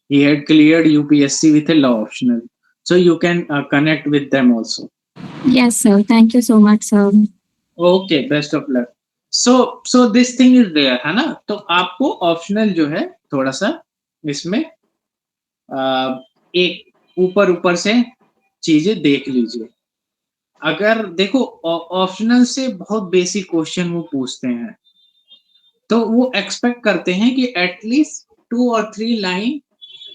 S1: He had cleared UPSC with a law optional. So you can connect with them also.
S3: Yes, sir. Thank you so much, sir.
S1: Okay, best of luck. So this thing is there, है ना? तो आपको optional जो है थोड़ा सा इसमें एक ऊपर ऊपर से चीजें देख लीजिए। अगर देखो ऑप्शनल से बहुत बेसिक क्वेश्चन वो पूछते हैं, तो वो एक्सपेक्ट करते हैं कि एटलीस्ट 2 और 3 लाइन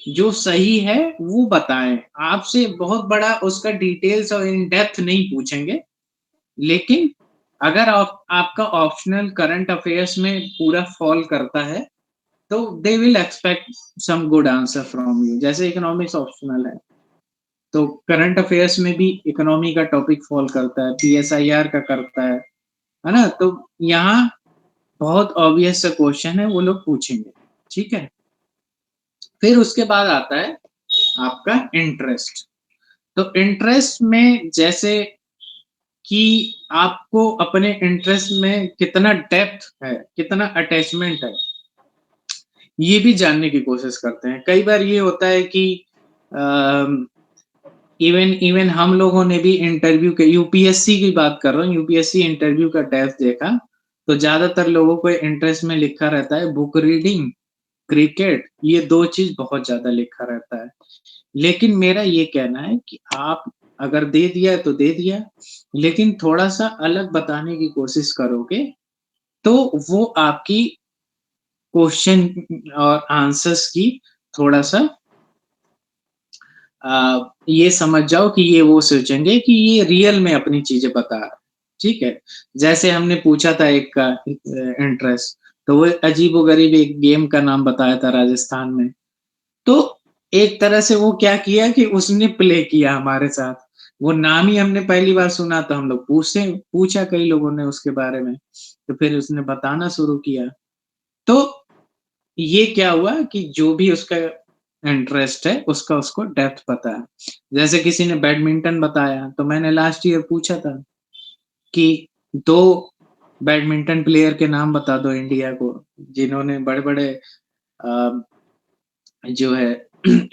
S1: जो सही है वो बताएं। आपसे बहुत बड़ा उसका डिटेल्स और इन डेप्थ नहीं पूछेंगे, लेकिन अगर आपका ऑप्शनल करंट अफेयर्स में पूरा फॉल करता है तो they will expect some good answer from you. जैसे इकोनॉमिक्स ऑप्शनल है, तो करंट अफेयर्स में भी इकोनॉमी का टॉपिक फॉल करता है, पीएसआईआर का करता है ना? तो यहाँ बहुत ऑब्वियस सा क्वेश्चन है, वो लोग पूछेंगे, ठीक है? फिर उसके बाद आता है आपका इंटरेस्ट। तो इंटरेस्ट में जैसे कि आपको अपने इंटरेस्ट में कितना डेप्थ है, कितना अटैचमेंट है, ये भी जानने की कोशिश करते हैं। कई बार ये होता है कि इवन इवन हम लोगों ने भी इंटरव्यू के, यूपीएससी की बात कर रहा हूँ, यूपीएससी इंटरव्यू का डेप्थ देखा तो ज्यादातर लोगों को इंटरेस्ट में लिखा रहता है बुक रीडिंग, क्रिकेट, ये 2 चीज़ बहुत ज़्यादा लिखा रहता है। लेकिन मेरा ये कहना है कि आप अगर दे दिया तो दे दिया, लेकिन थोड़ा-सा अलग बताने की कोशिश करोगे, तो वो आपकी क्वेश्चन और आंसर्स की थोड़ा-सा ये समझ जाओ कि ये वो सोचेंगे कि ये रियल में अपनी चीज़ें बता रहा है, ठीक है? जैसे हमने पूछा था एक का इंटरेस्ट, तो वो अजीबो-गरीब एक गेम का नाम बताया था राजस्थान में। तो एक तरह से वो क्या किया कि उसने प्ले किया हमारे साथ। वो नाम ही हमने पहली बार सुना तो हम लोग पूछा कई लोगों ने उसके बारे में, तो फिर उसने बताना शुरू किया। तो ये क्या हुआ कि जो भी उसका इंटरेस्ट है, उसका उसको डेप्थ पता है। जैसे किसी ने बैडमिंटन बताया, तो मैंने लास्ट ईयर पूछा था कि 2 बैडमिंटन प्लेयर के नाम बता दो इंडिया को, जिन्होंने बड़े-बड़े अ, जो है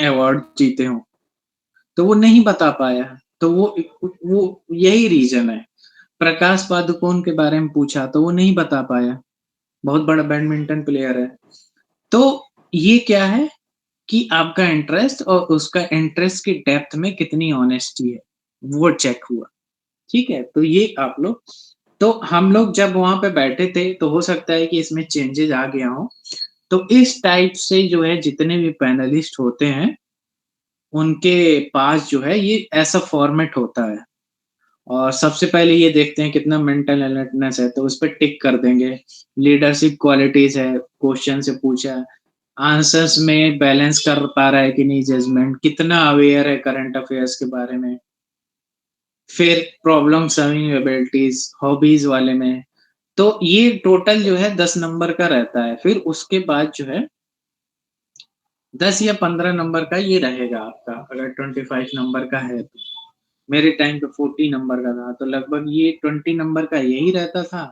S1: अवार्ड जीते हों। तो वो नहीं बता पाया। तो वो यही रीज़न है। प्रकाश पादुकोण के बारे में पूछा तो वो नहीं बता पाया, बहुत बड़ा बैडमिंटन प्लेयर है। तो ये क्या है कि आपका इंटरेस्ट और उसका इंटरेस्ट की डेप्थ में कितनी ऑनेस्टी है, वो चेक हुआ, ठीक है? तो ये आप लोग, तो हम लोग जब वहाँ पे बैठे थे, तो हो सकता है कि इसमें चेंजेज़ आ गया हो। तो इस टाइप से जो है जितने भी पैनलिस्ट होते हैं, उनके पास जो है ये ऐसा फॉर्मेट होता है। और सबसे पहले ये देखते हैं कितना मेंटल अलर्टनेस है, तो उसपे टिक कर देंगे। लीडरशिप क्वालिटीज़ है, क्वेश्चन से पूछा, आंसर्स में बैलेंस कर पा रहा है कि नहीं जजमेंट, कितना अवेयर है करंट अफेयर्स के बारे में। फिर प्रॉब्लम सॉल्विंग एबिलिटीज़, हॉबीज़ वाले में, तो ये टोटल जो है 10 नंबर का रहता है। फिर उसके बाद जो है 10 या 15 नंबर का ये रहेगा आपका, अगर 25 नंबर का है तो। मेरे टाइम पे 40 नंबर का था, तो लगभग ये 20 नंबर का यही रहता था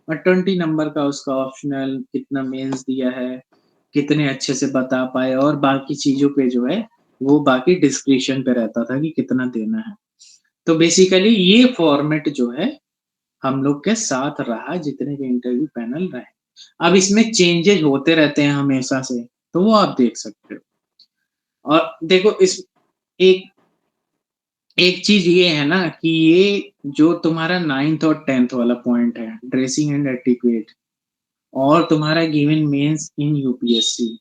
S1: और 20 नंबर का उसका ऑप्शनल, कितना मेंस दिया है, कितने अच्छे से बता पाए, और बाकी चीज़ों पे जो है, वो बाकी डिस्क्रिप्शन पे रहता था कि कितना देना है। तो बेसिकली ये फॉर्मेट जो है, हम लोग के साथ रहा जितने भी इंटरव्यू पैनल रहे। अब इसमें चेंजेज़ होते रहते हैं हमेशा से, तो वो आप देख सकते हो। और देखो इस एक एक चीज़ ये है ना कि ये जो तुम्हारा 9th और 10th वाला पॉइंट है, ड्रेसिंग एंड एटिक्वेट, और तुम्हारा गिवन मेंस इन यूपीएससी,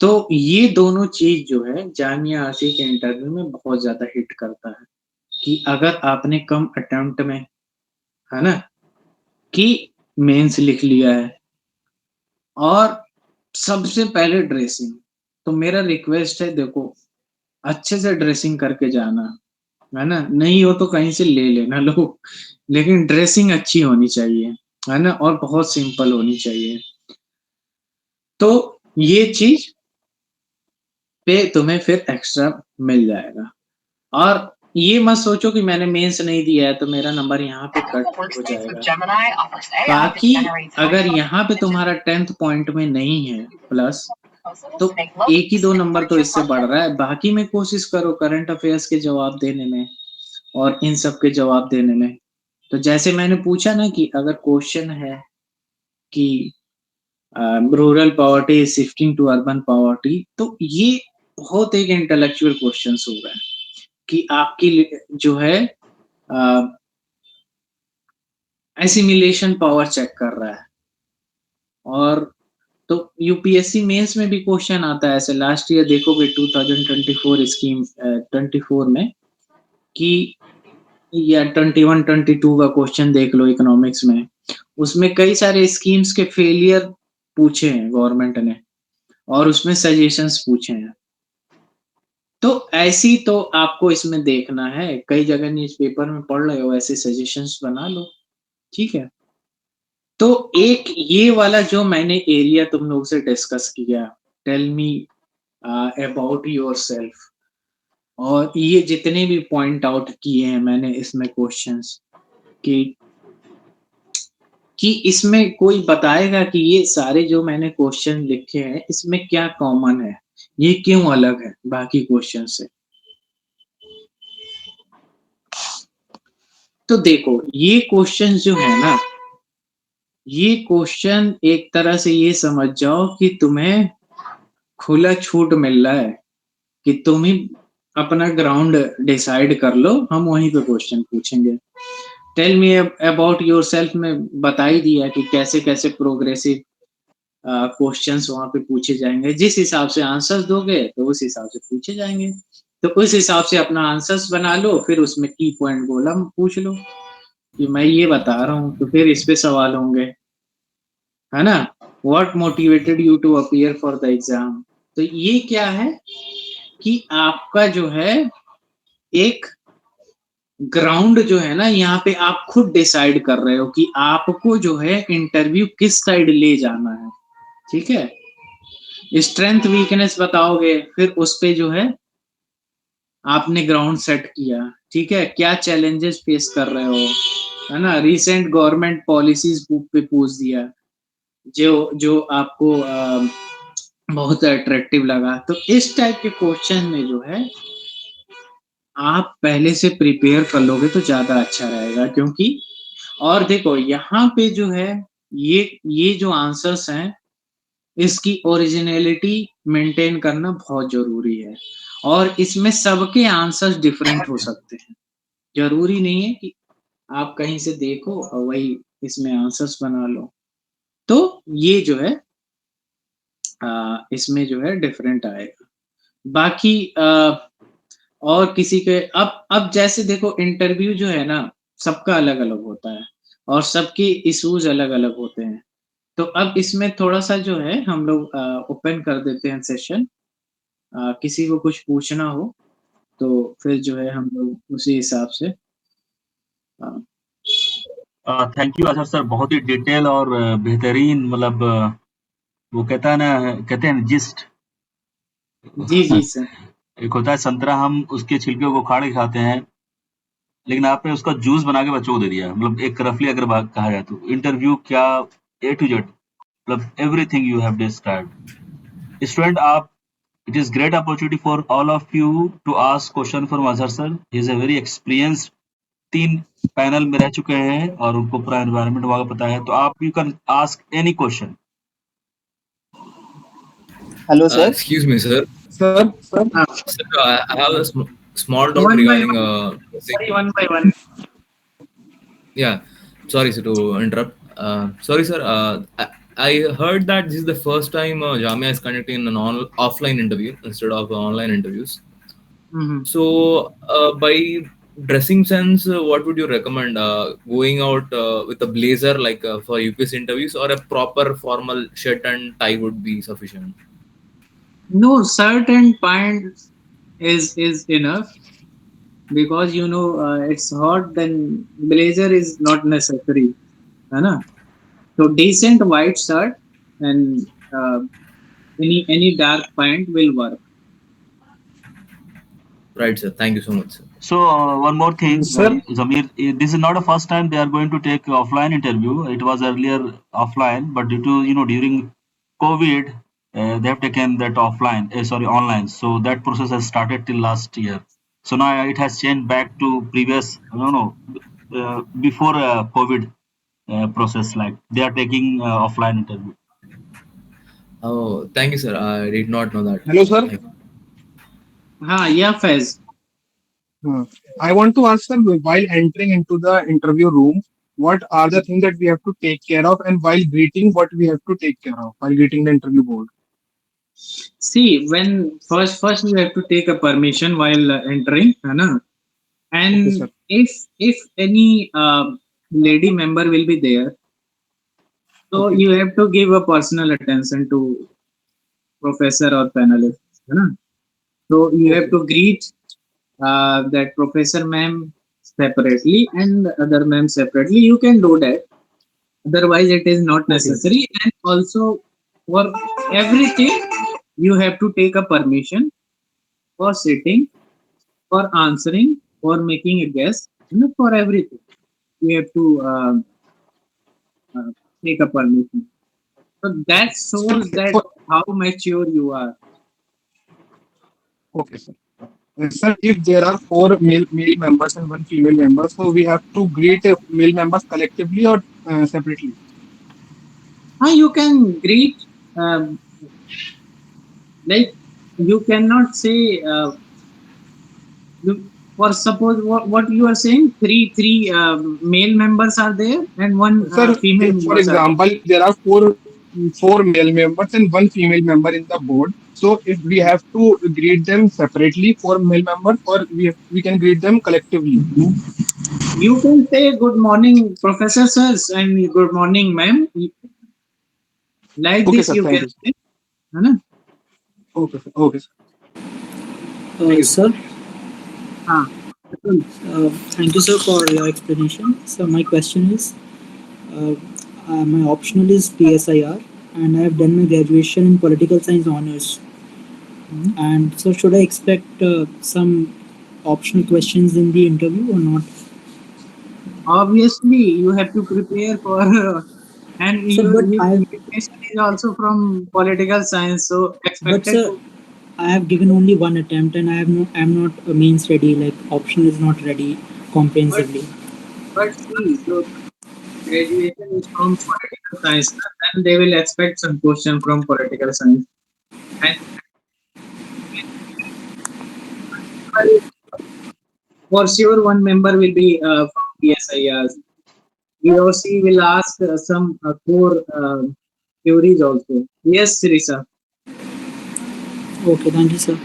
S1: तो ये दोनों चीज़ जो है जामिया आसिफ के इंटरव्यू में बहुत ज़्यादा हिट करता है कि अगर आपने कम अटेम्प्ट में, है ना, कि मेंस लिख लिया है और सबसे पहले ड्रेसिंग, तो मेरा रिक्वेस्ट है, देखो अच्छे से ड्रेसिंग करके जाना, है ना? नहीं हो तो कहीं से ले लेना लोग, लेकिन ड्रेसिंग अच्छी होनी चाहिए, है ना? और बहुत सिंपल होनी चाहिए। तो ये चीज़ पे तुम्हें फिर एक्स्ट्रा मिल जाएगा। और ये मत सोचो कि मैंने मेंस नहीं दिया है तो मेरा नंबर यहाँ पे कट
S4: Apple
S1: हो
S4: Workspace with
S1: जाएगा।
S4: Gemini offers AI that
S1: बाकी
S4: generates
S1: अगर
S4: high-quality
S1: यहाँ पे
S4: images
S1: तुम्हारा 10th पॉइंट में नहीं है प्लस,
S4: proposals
S1: तो
S4: to make
S1: 1 he 2
S4: low-case and
S1: number तो
S4: larger
S1: इससे बढ़
S4: content.
S1: रहा है, बाकी में कोशिश करो करंट अफेयर्स के जवाब देने में और इन सब के जवाब देने में। तो जैसे मैंने पूछा ना कि अगर क्वेश्चन है कि rural poverty is shifting to urban poverty, तो ये बहुत एक इंटेलेक्चुअल क्वेश्चंस हो गए कि आपकी जो है एसिमिलेशन पावर चेक कर रहा है, और तो यूपीएससी मेंस में भी क्वेश्चन आता है ऐसे। लास्ट ईयर देखोगे 2024 स्कीम 24 में कि, या 21 22 का क्वेश्चन देख लो इकोनॉमिक्स में, उसमें कई सारे स्कीम्स के फेलियर पूछे हैं गवर्नमेंट ने, और उसमें सजेशंस पूछे हैं। तो ऐसी तो आपको इसमें देखना है, कई जगह न्यूज़पेपर में पढ़ रहे हो, ऐसे सजेशंस बना लो, ठीक है। तो एक ये वाला जो मैंने एरिया तुम लोग से डिस्कस किया, टेल मी अबाउट योरसेल्फ, और ये जितने भी पॉइंट आउट किए हैं मैंने इसमें क्वेश्चंस कि इसमें कोई बताएगा कि ये सारे जो मैंने क्वेश्चन लिखे हैं इसमें क्या कॉमन है, ये क्यों अलग है बाकी क्वेश्चन से। तो देखो ये क्वेश्चन जो है ना, ये क्वेश्चन एक तरह से ये समझ जाओ कि तुम्हें खुला छूट मिल रहा है कि तुम ही अपना ग्राउंड डिसाइड कर लो, हम वहीं पे क्वेश्चन पूछेंगे। टेल मी अबाउट योरसेल्फ में बता ही दिया कि कैसे कैसे प्रोग्रेसिव क्वेश्चंस वहां पे पूछे जाएंगे, जिस हिसाब से आंसर्स दोगे तो उस हिसाब से पूछे जाएंगे। तो उस हिसाब से अपना आंसर्स बना लो, फिर उसमें की पॉइंट बोला पूछ लो कि मैं ये बता रहा हूँ, तो फिर इस पे सवाल होंगे, है ना। What motivated you to appear for the exam. तो ये क्या है कि आपका जो है एक ग्राउंड जो है ना, यहाँ पे आप खुद डिसाइड कर रहे हो कि आपको जो है इंटरव्यू किस साइड ले जाना है, ठीक है। स्ट्रेंथ वीकनेस बताओगे, फिर उस पे जो है आपने ग्राउंड सेट किया, ठीक है। क्या चैलेंजेस फेस कर रहे हो, है ना। रिसेंट गवर्नमेंट पॉलिसीज पे पूछ दिया, जो जो आपको बहुत अट्रैक्टिव लगा। तो इस टाइप के क्वेश्चन में जो है आप पहले से प्रिपेयर कर लोगे तो ज्यादा अच्छा रहेगा, क्योंकि और देखो यहाँ पे जो है ये जो आंसर्स हैं इसकी ओरिजिनलिटी मेंटेन करना बहुत जरूरी है, और इसमें सबके आंसर्स डिफरेंट हो सकते हैं। जरूरी नहीं है कि आप कहीं से देखो और वही इसमें आंसर्स बना लो। तो ये जो है इसमें जो है डिफरेंट आएगा। बाकी और किसी के अब जैसे देखो इंटरव्यू जो है ना सबका अलग अलग होता है, और सबके इश्यूज अलग अलग होते हैं। तो अब इसमें थोड़ा सा जो है हम लोग ओपन कर देते हैं सेशन, किसी को कुछ पूछना हो तो फिर जो है हम लोग उसी हिसाब से
S2: थैंक यू अजहर सर, बहुत ही डिटेल और बेहतरीन, मतलब वो कहते हैं जिस्ट।
S1: जी जी सर।
S2: एक होता है संतरा, हम उसके छिलके को उखाड़ के खाते हैं, लेकिन आपने उसका जूस बना के बच्चों को दे दिया। मतलब एक रफली अगर बात कहा जाए तो इंटरव्यू क्या ए टू जेड, मतलब everything you have described. Student आप, it is great opportunity for all of you to ask question for Mazhar sir. He is a very experienced, 3 panel में रह चुके हैं और उनको पूरा एनवायरनमेंट वहाँ का पता है, तो आप you can ask any question.
S4: Hello, sir.
S5: Excuse me, sir.
S4: Sir,
S1: हाँ,
S5: Sir, I have a small doubt
S1: one by
S5: regarding
S1: one, sorry, one by one.
S5: yeah. Sorry, sir, to interrupt. Sorry, sir. I heard that this is the first time Jamia is conducting an offline interview instead of online interviews.
S1: Mhm.
S5: So, by dressing sense, what would you recommend? Going out with a blazer like for UPSC interviews, or a proper formal shirt and tie would be sufficient?
S1: No, shirt and pants is enough, because it's hot, then blazer is not necessary, है ना। So decent white shirt and any dark pant will work.
S5: Right, sir. Thank you so much, sir.
S2: So one more thing,
S4: Sir.
S2: Zamir, this is not the first time they are going to take offline interview. It was earlier offline, but due to during COVID, they have taken that offline, online. So that process has started till last year. So now it has changed back to previous, before COVID process. Like they are taking offline interview.
S5: Oh, thank you, sir. I did not know that.
S4: Hello, sir.
S1: हाँ, या Faiz.
S4: I want to ask, sir, while entering into the interview room, what are the things that we have to take care of, and while greeting, what we have to take care of while greeting the interview board.
S1: See, when first you have to take a permission while entering, है ना?
S4: Okay,
S1: And
S4: sir.
S1: if any lady member will be there, so
S4: Okay.
S1: you have to give a personal attention to professor or panelist, है ना? So you have
S4: Okay.
S1: to greet that professor ma'am separately and other ma'am separately. You can do that. Otherwise, it is not
S4: Okay.
S1: necessary. And also, for everything, you have to take a permission for sitting, for answering, for making a guess, for everything. You have to uh, take a permission. So that
S4: Sir,
S1: shows that
S4: for,
S1: how mature you are.
S4: okay, sir. Sir, if there are four male members and one female member, so we have to greet male members collectively or separately.
S1: You can greet, um, like, you cannot say, for suppose what you are saying, three male members are there and one
S4: Sir,
S1: female
S4: if, for
S1: members are there.
S4: example, there are four male members and one female member in the board. So if we have to greet them separately, four male members, or we can greet them collectively.
S1: You can say good morning, Professor Sirs, and good morning, ma'am. Like
S4: Okay,
S1: this,
S4: sir.
S1: you
S4: Thank
S1: can
S4: you.
S1: say. है ना?
S4: Okay, sir. Okay, sir.
S6: Sir,
S1: हाँ, बिल्कुल.
S6: thank you, sir, for your explanation. So, my question is uh, my optional is PSIR, and I have done my graduation in political science honors. And so, should I expect some optional questions in the interview or not?
S1: Obviously, you have to prepare for, and
S6: Sir,
S1: your
S6: but I
S1: education is also from political science, so
S6: but
S1: expected
S6: sir,
S1: to.
S6: I have given only one attempt, and I am not means ready. Like optional is not ready
S1: But
S6: comprehensively.
S1: see, your graduation is from political science, and they will expect some question from political science. And for sure, one member will be from PSIR. He or she will ask some core theories also. Yes, Sirisa.
S6: Okay, thank you, sir.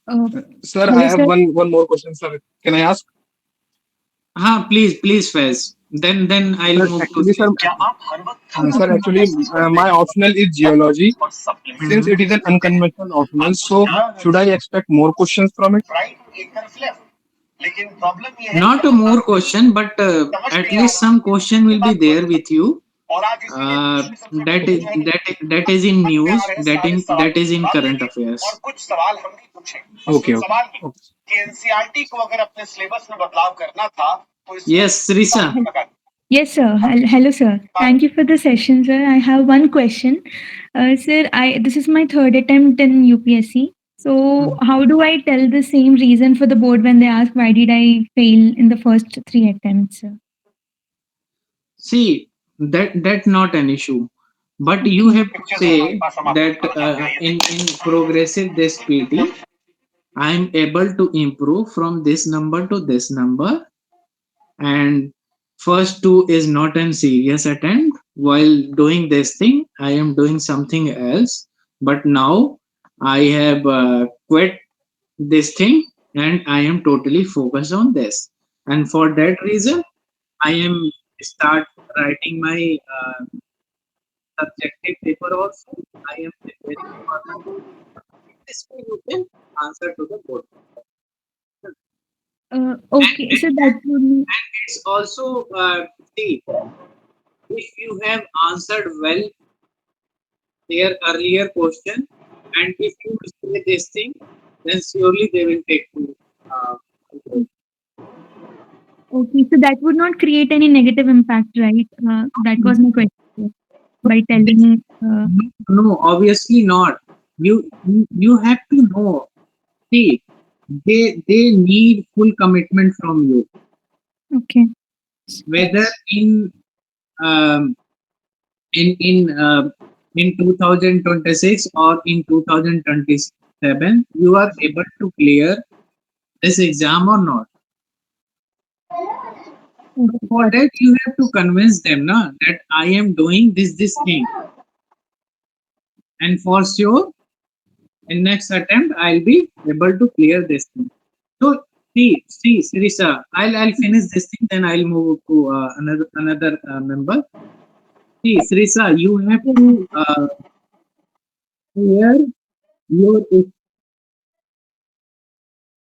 S3: Uh,
S4: Sir, I
S3: hello,
S4: have
S3: sir.
S4: one more question, sir. Can I ask?
S1: Please, Faiz. Then I'll
S4: Sir,
S1: move to
S4: actually, sir,
S3: Okay,
S4: sir,
S3: sir.
S4: actually, my optional is geology. Since
S1: Mhm.
S4: it is an unconventional optional, so should I expect more questions from it?
S1: Not a more question, but at least some question will be there with you. That is in news. That is in current affairs.
S4: Okay, okay, okay.
S1: Yes, Sirisa.
S7: Yes, sir. Hello, sir. Thank you for the session, sir. I have one question. Sir, this is my third attempt in UPSC. So, how do I tell the same reason for the board when they ask why did I fail in the first three attempts, sir?
S1: See, that's not an issue, but you
S7: Okay.
S1: have to say that in progressive this PT, I am able to improve from this number to this number, and first two is not an serious attempt. While doing this thing, I am doing something else, but now I have quit this thing and I am totally focused on this, and for that reason I am start writing my subjective paper also. I am preparing for my, this way you can answer to the board.
S7: Okay, so that would mean,
S1: It's also see, if you have answered well their earlier question, and if you say this thing, then surely they will take you. Uh,
S7: okay, so that would not create any negative impact, right? That was my question, sir. By telling,
S1: no, obviously not. You have to know. See, they need full commitment from you,
S7: okay.
S1: whether um, in 2026 or in 2027, you are able to clear this exam or not. For that, you have to convince them, na, that I am doing this thing, and for sure, in next attempt, I'll be able to clear this thing. So, see, Sirisa, I'll finish this thing, then I'll move to another member. See, Sirisa, you have to clear your.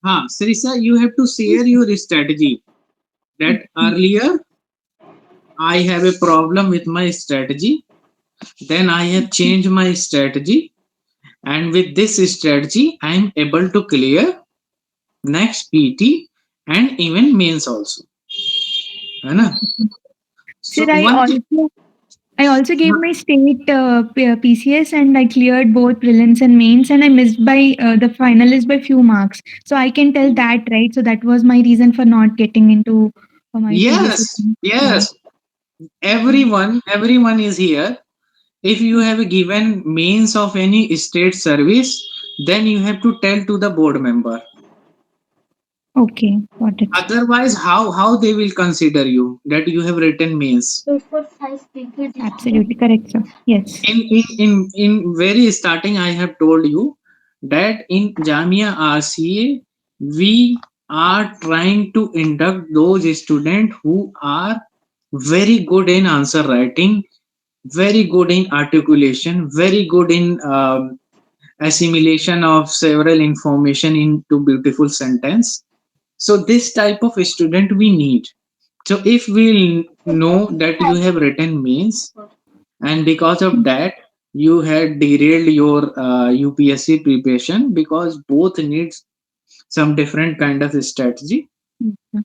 S1: Sirisa, you have to share your strategy. That earlier, I have a problem with my strategy. Then I have changed my strategy, and with this strategy, I am able to clear next PT and even mains also. है ना?
S7: Sir,
S1: So one thing,
S7: I also gave my state PCS and I cleared both prelims and mains, and I missed by the finalist by few marks. So I can tell that, right? So that was my reason for not getting into my previous
S1: yes,
S7: attempt.
S1: yes, everyone is here. If you have given mains of any state service, then you have to tell to the board member.
S7: Okay, got it.
S1: Otherwise, how they will consider you that you have written mains?
S7: Absolutely correct, sir. Yes.
S1: In very starting, I have told you that in Jamia RCA we are trying to induct those students who are very good in answer writing, very good in articulation, very good in assimilation of several information into beautiful sentence. So this type of student we need. So if we know that you have written mains, and because of that you had derailed your UPSC preparation, because both needs some different kind of strategy.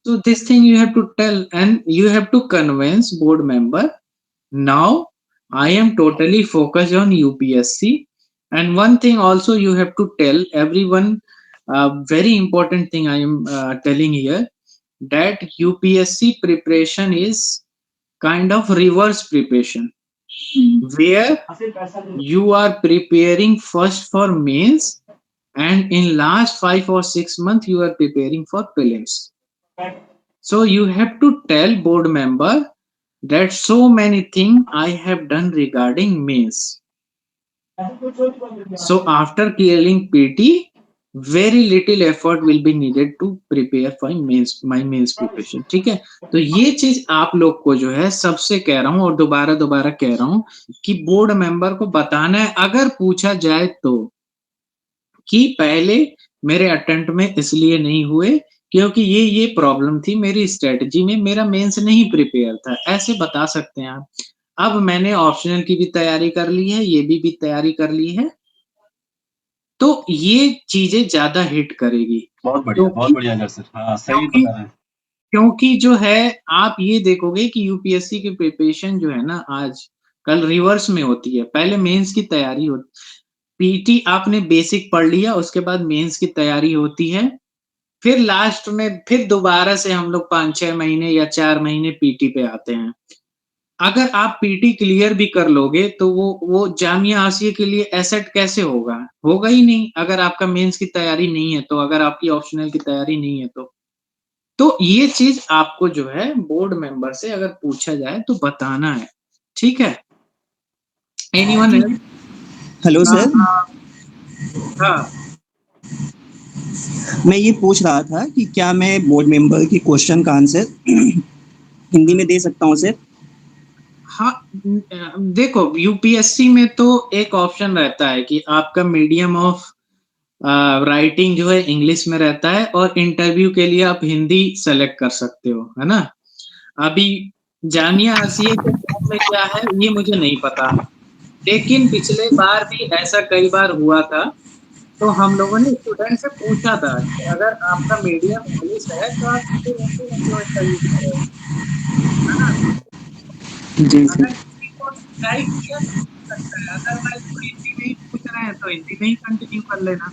S1: So this thing you have to tell, and you have to convince board member, now I am totally focused on UPSC. And one thing also you have to tell everyone, very important thing I am telling here, that UPSC preparation is kind of reverse preparation, where you are preparing first for mains, and in last 5 or 6 months you are preparing for prelims. So you have to tell board member that so many things I have done regarding mains. So after clearing PT, very little effort will be needed to prepare for my mains preparation. ठीक है? तो ये चीज आप लोग को जो है सबसे कह रहा हूँ, और दोबारा दोबारा कह रहा हूँ कि बोर्ड मेंबर को बताना है, अगर पूछा जाए तो, कि पहले मेरे अटेम्प्ट में इसलिए नहीं हुए क्योंकि ये प्रॉब्लम थी मेरी स्ट्रेटजी में, मेरा मेंस नहीं प्रिपेयर था, ऐसे बता सकते हैं आप। अब मैंने ऑप्शनल की भी तैयारी कर ली है, ये भी तैयारी कर ली है, तो ये चीजें ज्यादा हिट करेगी।
S2: बहुत बढ़िया अगर सर, हाँ सही बता रहे हैं।
S1: क्योंकि जो है आप ये देखोगे कि यूपीएससी की प्रिपरेशन जो है ना आज कल रिवर्स में होती है, पहले मेंस की तैयारी होती, पीटी आपने बेसिक पढ़ लिया, उसके बाद मेंस की तैयारी होती है, फिर लास्ट में फिर दोबारा से हम लोग 5-6 महीने या 4 महीने पीटी पे आते हैं। अगर आप पीटी क्लियर भी कर लोगे तो वो जामिया आसिया के लिए एसेट कैसे होगा? होगा ही नहीं अगर आपका मेंस की तैयारी नहीं है तो, अगर आपकी ऑप्शनल की तैयारी नहीं है तो। तो ये चीज आपको जो है बोर्ड मेंबर से अगर पूछा जाए तो बताना है, ठीक है? Anyone else?
S8: हेलो सर,
S1: हाँ,
S8: मैं ये पूछ रहा था कि क्या मैं बोर्ड मेंबर की क्वेश्चन का आंसर हिंदी में दे सकता हूँ सर?
S1: हाँ, देखो यूपीएससी में तो एक ऑप्शन रहता है कि आपका मीडियम ऑफ राइटिंग जो है इंग्लिश में रहता है, और इंटरव्यू के लिए आप हिंदी सेलेक्ट कर सकते हो, है ना? अभी जामिया आसिया के फॉर्म में क्या है ये मुझे नहीं पता, लेकिन पिछले बार भी ऐसा कई बार हुआ था, तो हम लोगों ने स्टूडेंट से पूछा था कि अगर आपका मीडियम इंग्लिश है तो आप हिंदी में क्यों इंटरव्यू कर रहे हो, है ना?
S8: जी
S1: अगर
S8: सर।
S1: किसी को गाइड किया तो हो सकता है, अदरवाइज वो हिंदी में ही पूछ रहे हैं तो हिंदी में ही कंटिन्यू कर लेना।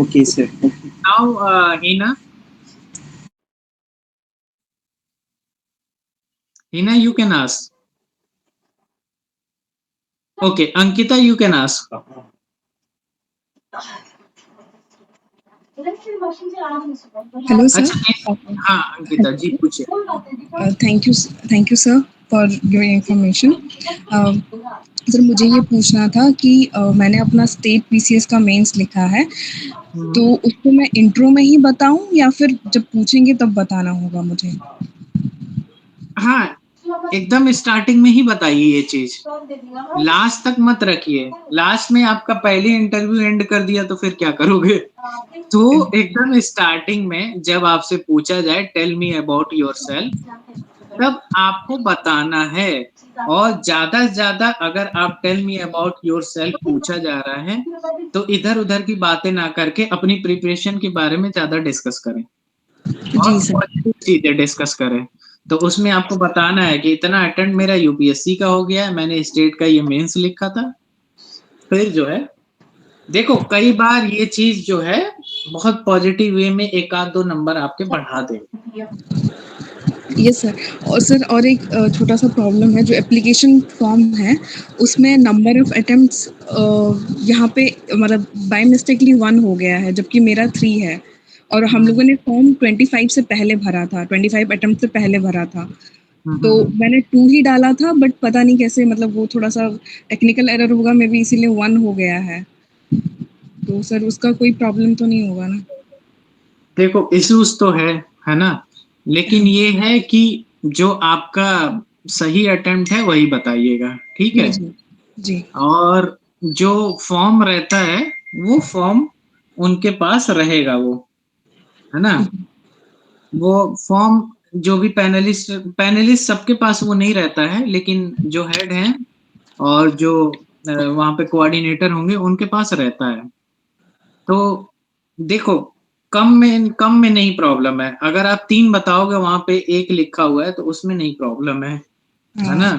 S8: Okay sir.
S1: Now Hina, you can ask. Okay, Ankita, you can ask.
S9: Hello, sir.
S1: अच्छा हाँ अंकिता जी पूछिए।
S9: Thank you, sir, for giving information. Sir मुझे ये पूछना था कि मैंने अपना स्टेट पीसीएस का मेंस लिखा है, तो उसको मैं इंट्रो में ही बताऊं या फिर जब पूछेंगे तब बताना होगा मुझे?
S1: हाँ एकदम स्टार्टिंग में ही बताइए ये चीज, लास्ट तक मत रखिए। लास्ट में आपका पहले इंटरव्यू एंड कर दिया तो फिर क्या करोगे? तो एकदम स्टार्टिंग में जब आपसे पूछा जाए टेल मी अबाउट योरसेल्फ, तब आपको बताना है। और ज्यादा से ज्यादा अगर आप टेल मी अबाउट योरसेल्फ पूछा जा रहा है तो इधर उधर की बातें ना करके अपनी प्रिपरेशन के बारे में ज्यादा डिस्कस करें और
S9: जी सर।
S1: पॉजिटिव चीजें डिस्कस करें। तो उसमें आपको बताना है कि इतना अटेम्प्ट मेरा यूपीएससी का हो गया है, मैंने स्टेट का ये मेंस लिखा था। फिर जो है देखो कई बार ये चीज जो है बहुत पॉजिटिव वे में एक आध दो नंबर आपके बढ़ा देंगे।
S9: Yes sir. और सर और एक छोटा सा प्रॉब्लम है, जो एप्लीकेशन फॉर्म है उसमें नंबर ऑफ अटेम्प्ट्स यहाँ पे मतलब बाय मिस्टेकली 1 हो गया है, जबकि मेरा 3 है और हम लोगों ने फॉर्म 25 से पहले भरा था, 25 अटेम्प्ट से पहले भरा था। तो मैंने 2 ही डाला था, बट पता नहीं कैसे मतलब वो थोड़ा सा टेक्निकल एरर होगा मे बी, इसीलिए 1 हो गया है। तो सर उसका कोई प्रॉब्लम तो नहीं होगा ना?
S1: देखो इश्यूज तो है ना, लेकिन ये है कि जो आपका सही अटेम्प्ट है वही बताइएगा, ठीक है?
S9: जी जी।
S1: और जो फॉर्म रहता है वो फॉर्म उनके पास रहेगा, वो है ना। वो फॉर्म जो भी पैनलिस्ट सबके पास वो नहीं रहता है, लेकिन जो हेड हैं और जो वहाँ पे कोऑर्डिनेटर होंगे उनके पास रहता है। तो देखो कम में नहीं प्रॉब्लम है, अगर आप 3 बताओगे वहां पे 1 लिखा हुआ है तो उसमें नहीं प्रॉब्लम है ना।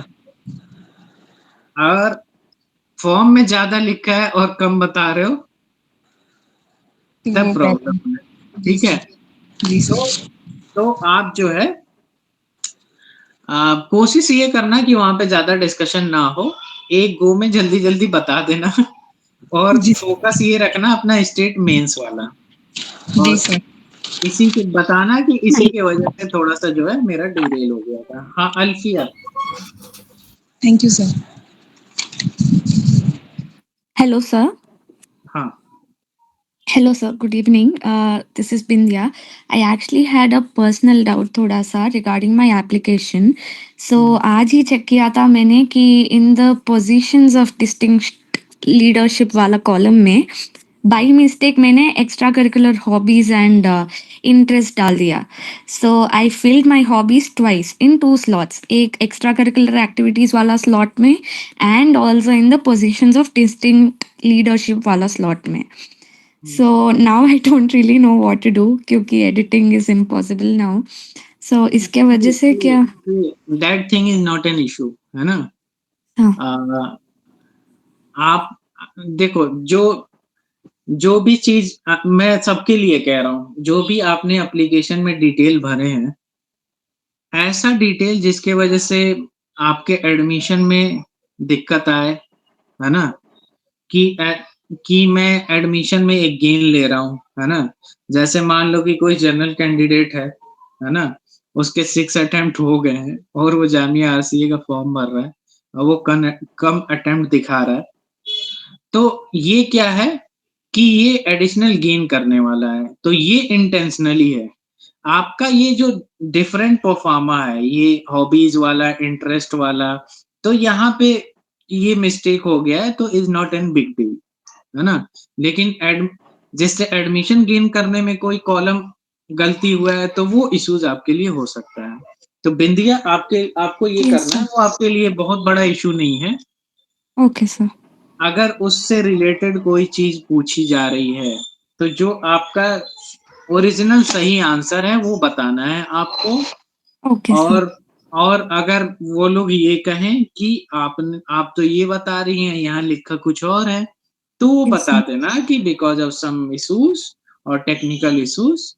S1: और फॉर्म में ज्यादा लिखा है और कम बता रहे हो तब प्रॉब्लम है, ठीक है?
S9: जी
S1: तो
S9: सर।
S1: तो आप जो है कोशिश ये करना कि वहां पे ज्यादा डिस्कशन ना हो, एक गो में जल्दी जल्दी बता देना और
S9: जी
S1: फोकस ये रखना अपना स्टेट मेंस वाला।
S9: जी
S1: और
S9: सर।
S1: इसी के बताना कि इसी के वजह से थोड़ा सा जो है मेरा डिरेल हो गया था। हाँ Alfiya.
S9: Thank you sir.
S3: Hello, sir.
S1: हाँ
S3: Hello, sir. Good evening. This is Bindya. I actually had a personal doubt थोड़ा सा regarding my application. So आज ही check किया था मैंने कि in the positions of distinguished leadership वाला column में by mistake मैंने extra curricular hobbies and interest डाल दिया. So I filled my hobbies twice in 2 slots. एक extra curricular activities वाला slot में and also in the positions of distinct leadership वाला slot में. So now I don't really know what to do क्योंकि editing is impossible now. So इसके वजह से क्या?
S1: That thing is not an issue, है ना।
S3: हाँ
S1: आप देखो जो जो भी चीज मैं सबके लिए कह रहा हूँ, जो भी आपने एप्लीकेशन में डिटेल भरे हैं, ऐसा डिटेल जिसके वजह से आपके एडमिशन में दिक्कत आए, है ना। कि मैं एडमिशन में एक गेन ले रहा हूँ, है ना। जैसे मान लो कि कोई जनरल कैंडिडेट है ना, उसके 6 अटेम्प्ट हो गए हैं और वो जामिया आरसीए का फॉर्म भर रहा है और वो कम अटेम्प्ट दिखा रहा है, तो ये क्या है कि ये एडिशनल गेन करने वाला है, तो ये इंटेंशनली है। आपका ये जो डिफरेंट परफॉर्मा है, ये हॉबीज वाला, इंटरेस्ट वाला, तो यहाँ पे ये मिस्टेक हो गया है तो is not an big deal, है ना। लेकिन जिससे एडमिशन गेन करने में कोई कॉलम गलती हुआ है तो वो इश्यूज आपके लिए हो सकता है। तो बिंदिया आपको ये
S3: Yes,
S1: करना है,
S3: sir.
S1: वो आपके लिए बहुत बड़ा इशू नहीं है।
S3: Okay, sir.
S1: अगर उससे रिलेटेड कोई चीज पूछी जा रही है तो जो आपका ओरिजिनल सही आंसर है वो बताना है आपको।
S3: Okay, sir.
S1: और अगर वो लोग ये कहें कि आप तो ये बता रही हैं, यहाँ लिखा कुछ और है, तो वो
S3: Yes,
S1: बता
S3: sir.
S1: देना कि बिकॉज ऑफ सम इश्यूज और टेक्निकल इश्यूज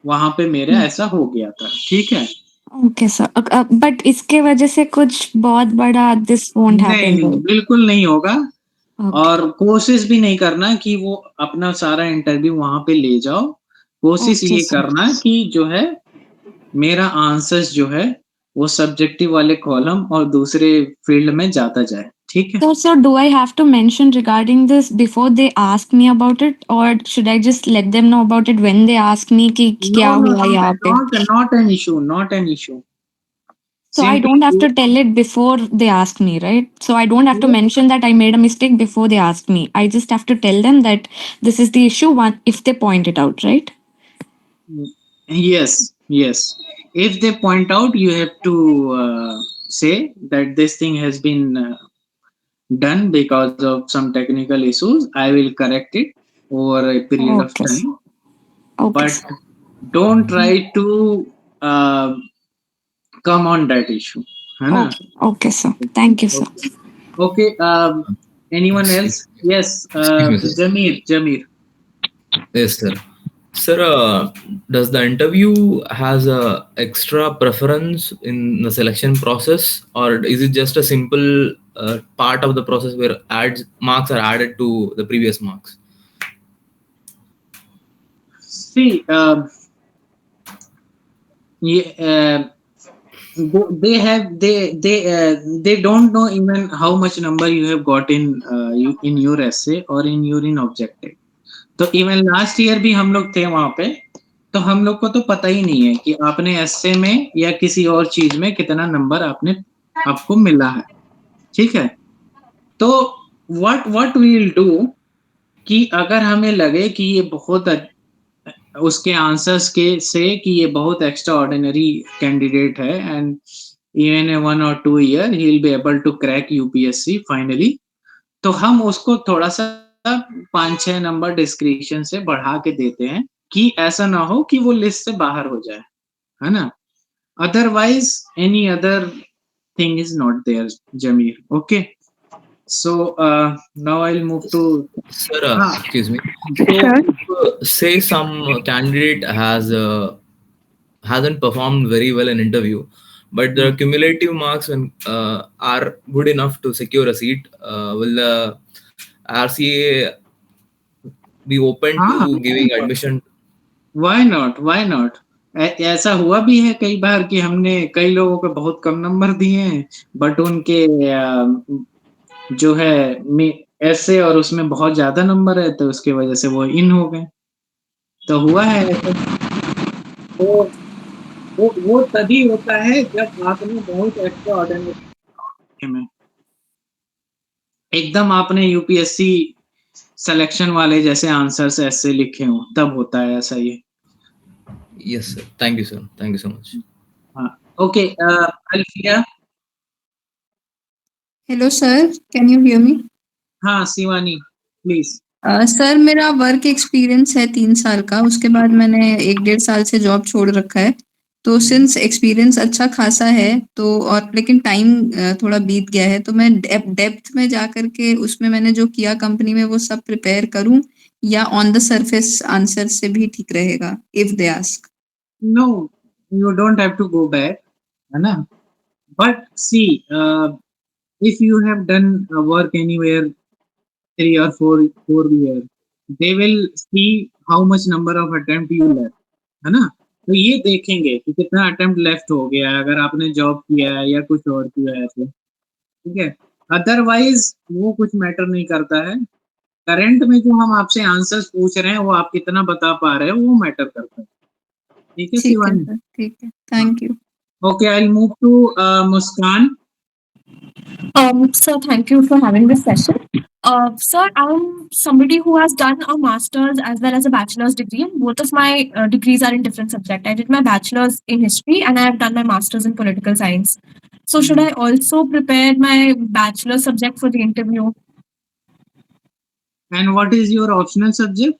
S1: वहां पे मेरा ऐसा हो गया था, ठीक है।
S3: Okay, sir. But इसके वजह से कुछ बहुत बड़ा this won't
S1: नहीं
S3: happen,
S1: नहीं
S3: right?
S1: बिल्कुल नहीं होगा। और कोशिश भी नहीं करना कि वो अपना सारा इंटरव्यू वहां पे ले जाओ। कोशिश
S3: Okay,
S1: ये
S3: sir.
S1: करना कि जो है मेरा आंसर्स जो है वो सब्जेक्टिव वाले कॉलम और दूसरे फील्ड में जाता जाए, ठीक है?
S3: So do I have to mention regarding this before they ask me about it, or should I just let them know about it when they ask me कि क्या हुआ यहाँ पे?
S1: Not an issue, not an issue.
S3: So I don't have to tell it before they ask me, right? So I don't have to mention that I made a mistake before they ask me. I just have to tell them that this is the issue one if they point it out, right?
S1: Yes, yes. If they point out, you have to say that this thing has been done because of some technical issues. I will correct it over a period of
S3: Okay.
S1: time.
S3: Okay.
S1: But don't try to come on that issue. है ना?
S3: Okay. Okay, sir. Thank you, sir.
S1: Okay. Anyone else? Yes.
S5: Excuse me, sir.
S1: Jamir.
S5: Yes, sir. Sir, does the interview has a extra preference in the selection process, or is it just a simple part of the process where marks are added to the previous marks?
S1: See, they don't know even how much number you have got in your essay or in your objective. तो even last year भी हम लोग थे वहां पे, तो हम लोग को तो पता ही नहीं है कि आपने एसे में या किसी और चीज में कितना नंबर आपको मिला है, ठीक है? तो व्हाट वी विल डू कि अगर हमें लगे कि ये बहुत उसके आंसर्स से कि ये बहुत एक्स्ट्रा ऑर्डिनरी कैंडिडेट है and even 1 or 2 year he will be able to crack UPSC finally, तो हम उसको थोड़ा सा 5-6 नंबर डिस्क्रिप्शन से बढ़ा के देते हैं कि ऐसा ना हो कि वो लिस्ट से बाहर हो जाए, है ना? Otherwise any other thing is not there, Zameer. Okay, so now I'll move to
S5: Sir, excuse me.
S7: Sir.
S5: So, say some candidate hasn't performed very well in interview, but the cumulative marks are good enough to secure a seat. Will the RCA be open to giving admission?
S1: Why not? ऐसा हुआ भी है कई बार कि हमने कई लोगों को बहुत कम नंबर दिए हैं, बट उनके जो है ऐसे और उसमें बहुत ज्यादा नंबर है, तो उसकी वजह से वो इन हो गए. तो हुआ है ऐसा. तो वो तभी होता है जब आपने बहुत एक्स्ट्रा ऑर्डिनरी में एकदम आपने यूपीएससी सिलेक्शन वाले जैसे आंसर्स ऐसे लिखे हो, तब होता है ऐसा ये.
S5: Yes, sir. Thank you, sir. Thank you so much.
S1: Okay, Alfia.
S10: Hello sir, can you hear me?
S1: हाँ शिवानी, प्लीज.
S10: सर मेरा वर्क एक्सपीरियंस है 3 साल का, उसके बाद मैंने 1-1.5 साल से जॉब छोड़ रखा है. तो सिंस एक्सपीरियंस अच्छा खासा है तो और लेकिन टाइम थोड़ा बीत गया है, तो मैं डेप्थ में जा करके उसमें मैंने जो किया कंपनी में वो सब प्रिपेयर करूं या ऑन द सरफेस आंसर से भी ठीक रहेगा if they ask?
S1: No, you don't have to go back, है ना? But see, if you have done work anywhere 3 or 4 years, they will see how much number of attempt you left, है ना? तो ये देखेंगे कि कितना अटेम्प्ट लेफ्ट हो गया है अगर आपने जॉब किया है या कुछ और किया है तो, ठीक है? अदरवाइज वो कुछ मैटर नहीं करता है. करंट में जो हम आपसे आंसर्स पूछ रहे हैं वो आप कितना बता पा रहे हो वो मैटर करता है. ठीक है शिवानी?
S10: ठीक है, thank you.
S1: Okay, I will move to Muskan.
S11: Sir, thank you for having this session. Sir, I'm somebody who has done a master's as well as a bachelor's degree. Both of my degrees are in different subjects. I did my bachelor's in history and I have done my master's in political science. So should I also prepare my bachelor's subject for the interview?
S1: And what is your optional subject?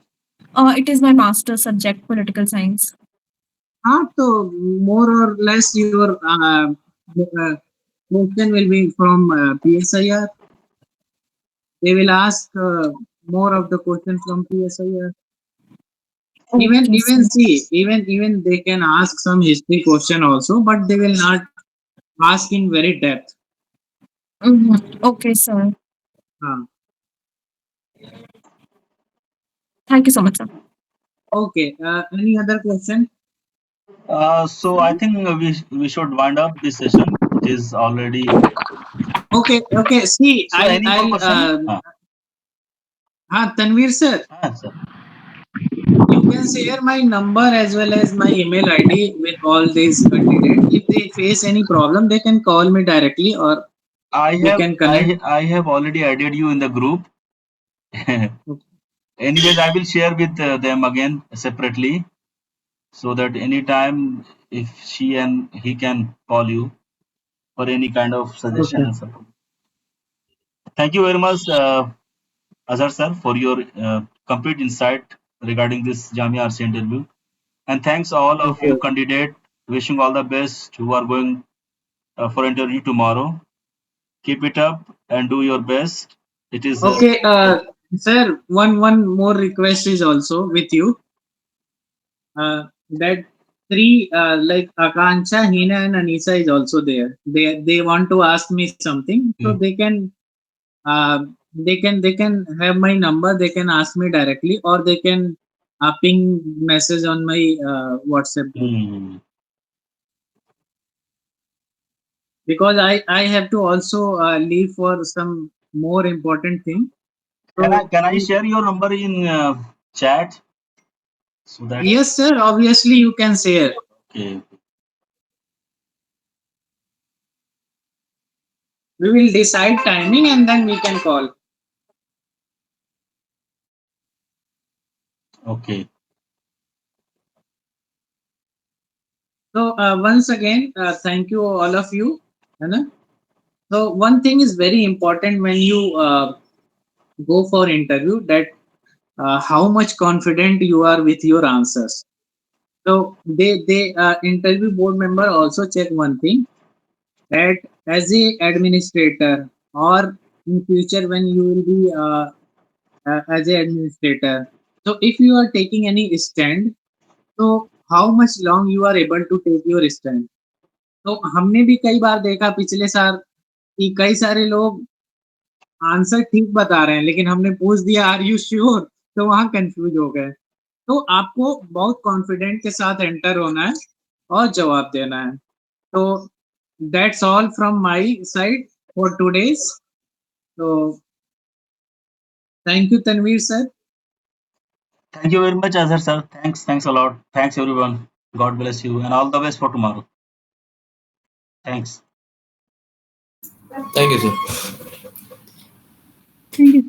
S11: It is my master's subject, political science.
S1: हाँ, तो more or less your question will be from PSIR. They will ask more of the questions from PSIR. Even they can ask some history question also, but they will not ask in very depth.
S11: Okay, sir.
S1: हाँ.
S11: Thank you so much, sir.
S1: Okay. Any other question?
S2: So I think we should wind up this session. It is already.
S1: Okay. Okay. See,
S2: So any more question?
S1: Tanvir sir,
S2: Sir.
S1: you can share my number as well as my email ID with all these candidates. If they face any problem, they can call me directly, or we can connect.
S2: I have already added you in the group. Anyways, I will share with them again separately, so that anytime if she and he can call you for any kind of suggestion and support. Thank you very much, Azhar sir, for your complete insight regarding this Jamia RC interview. And thanks all of you candidate. Wishing all the best who are going for interview tomorrow. Keep it up and do your best. It is
S1: Okay, sir. One more request is also with you. That three like Akanksha, Hina, and Anisa is also there. They want to ask me something, so they can have my number. They can ask me directly, or they can ping message on my WhatsApp group. Because I have to also leave for some more important thing. So
S2: can I share your number in chat? So that
S1: yes, sir. Obviously, you can share.
S2: Okay.
S1: We will decide timing and then we can call.
S2: Okay.
S1: So once again, thank you all of you. So one thing is very important when you go for interview, that how much confident you are with your answers. So they interview board member also check one thing, that as a administrator, or in future when you will be as a administrator, so if you are taking any stand, so how much long you are able to take your stand. तो हमने भी कई बार देखा पिछले साल कि कई सारे लोग आंसर ठीक बता रहे हैं, लेकिन हमने पूछ दिया आर यू श्योर, तो वहां कंफ्यूज हो गए। तो आपको बहुत कॉन्फिडेंट के साथ एंटर होना है और जवाब देना है। तो that's all from my side for today's. तो thank you Tanveer sir.
S2: Thank you very much, Azhar sir. Thanks a lot. Thanks everyone. God bless you and all the best for tomorrow. Thanks.
S5: Thank you, sir.
S7: Thank you.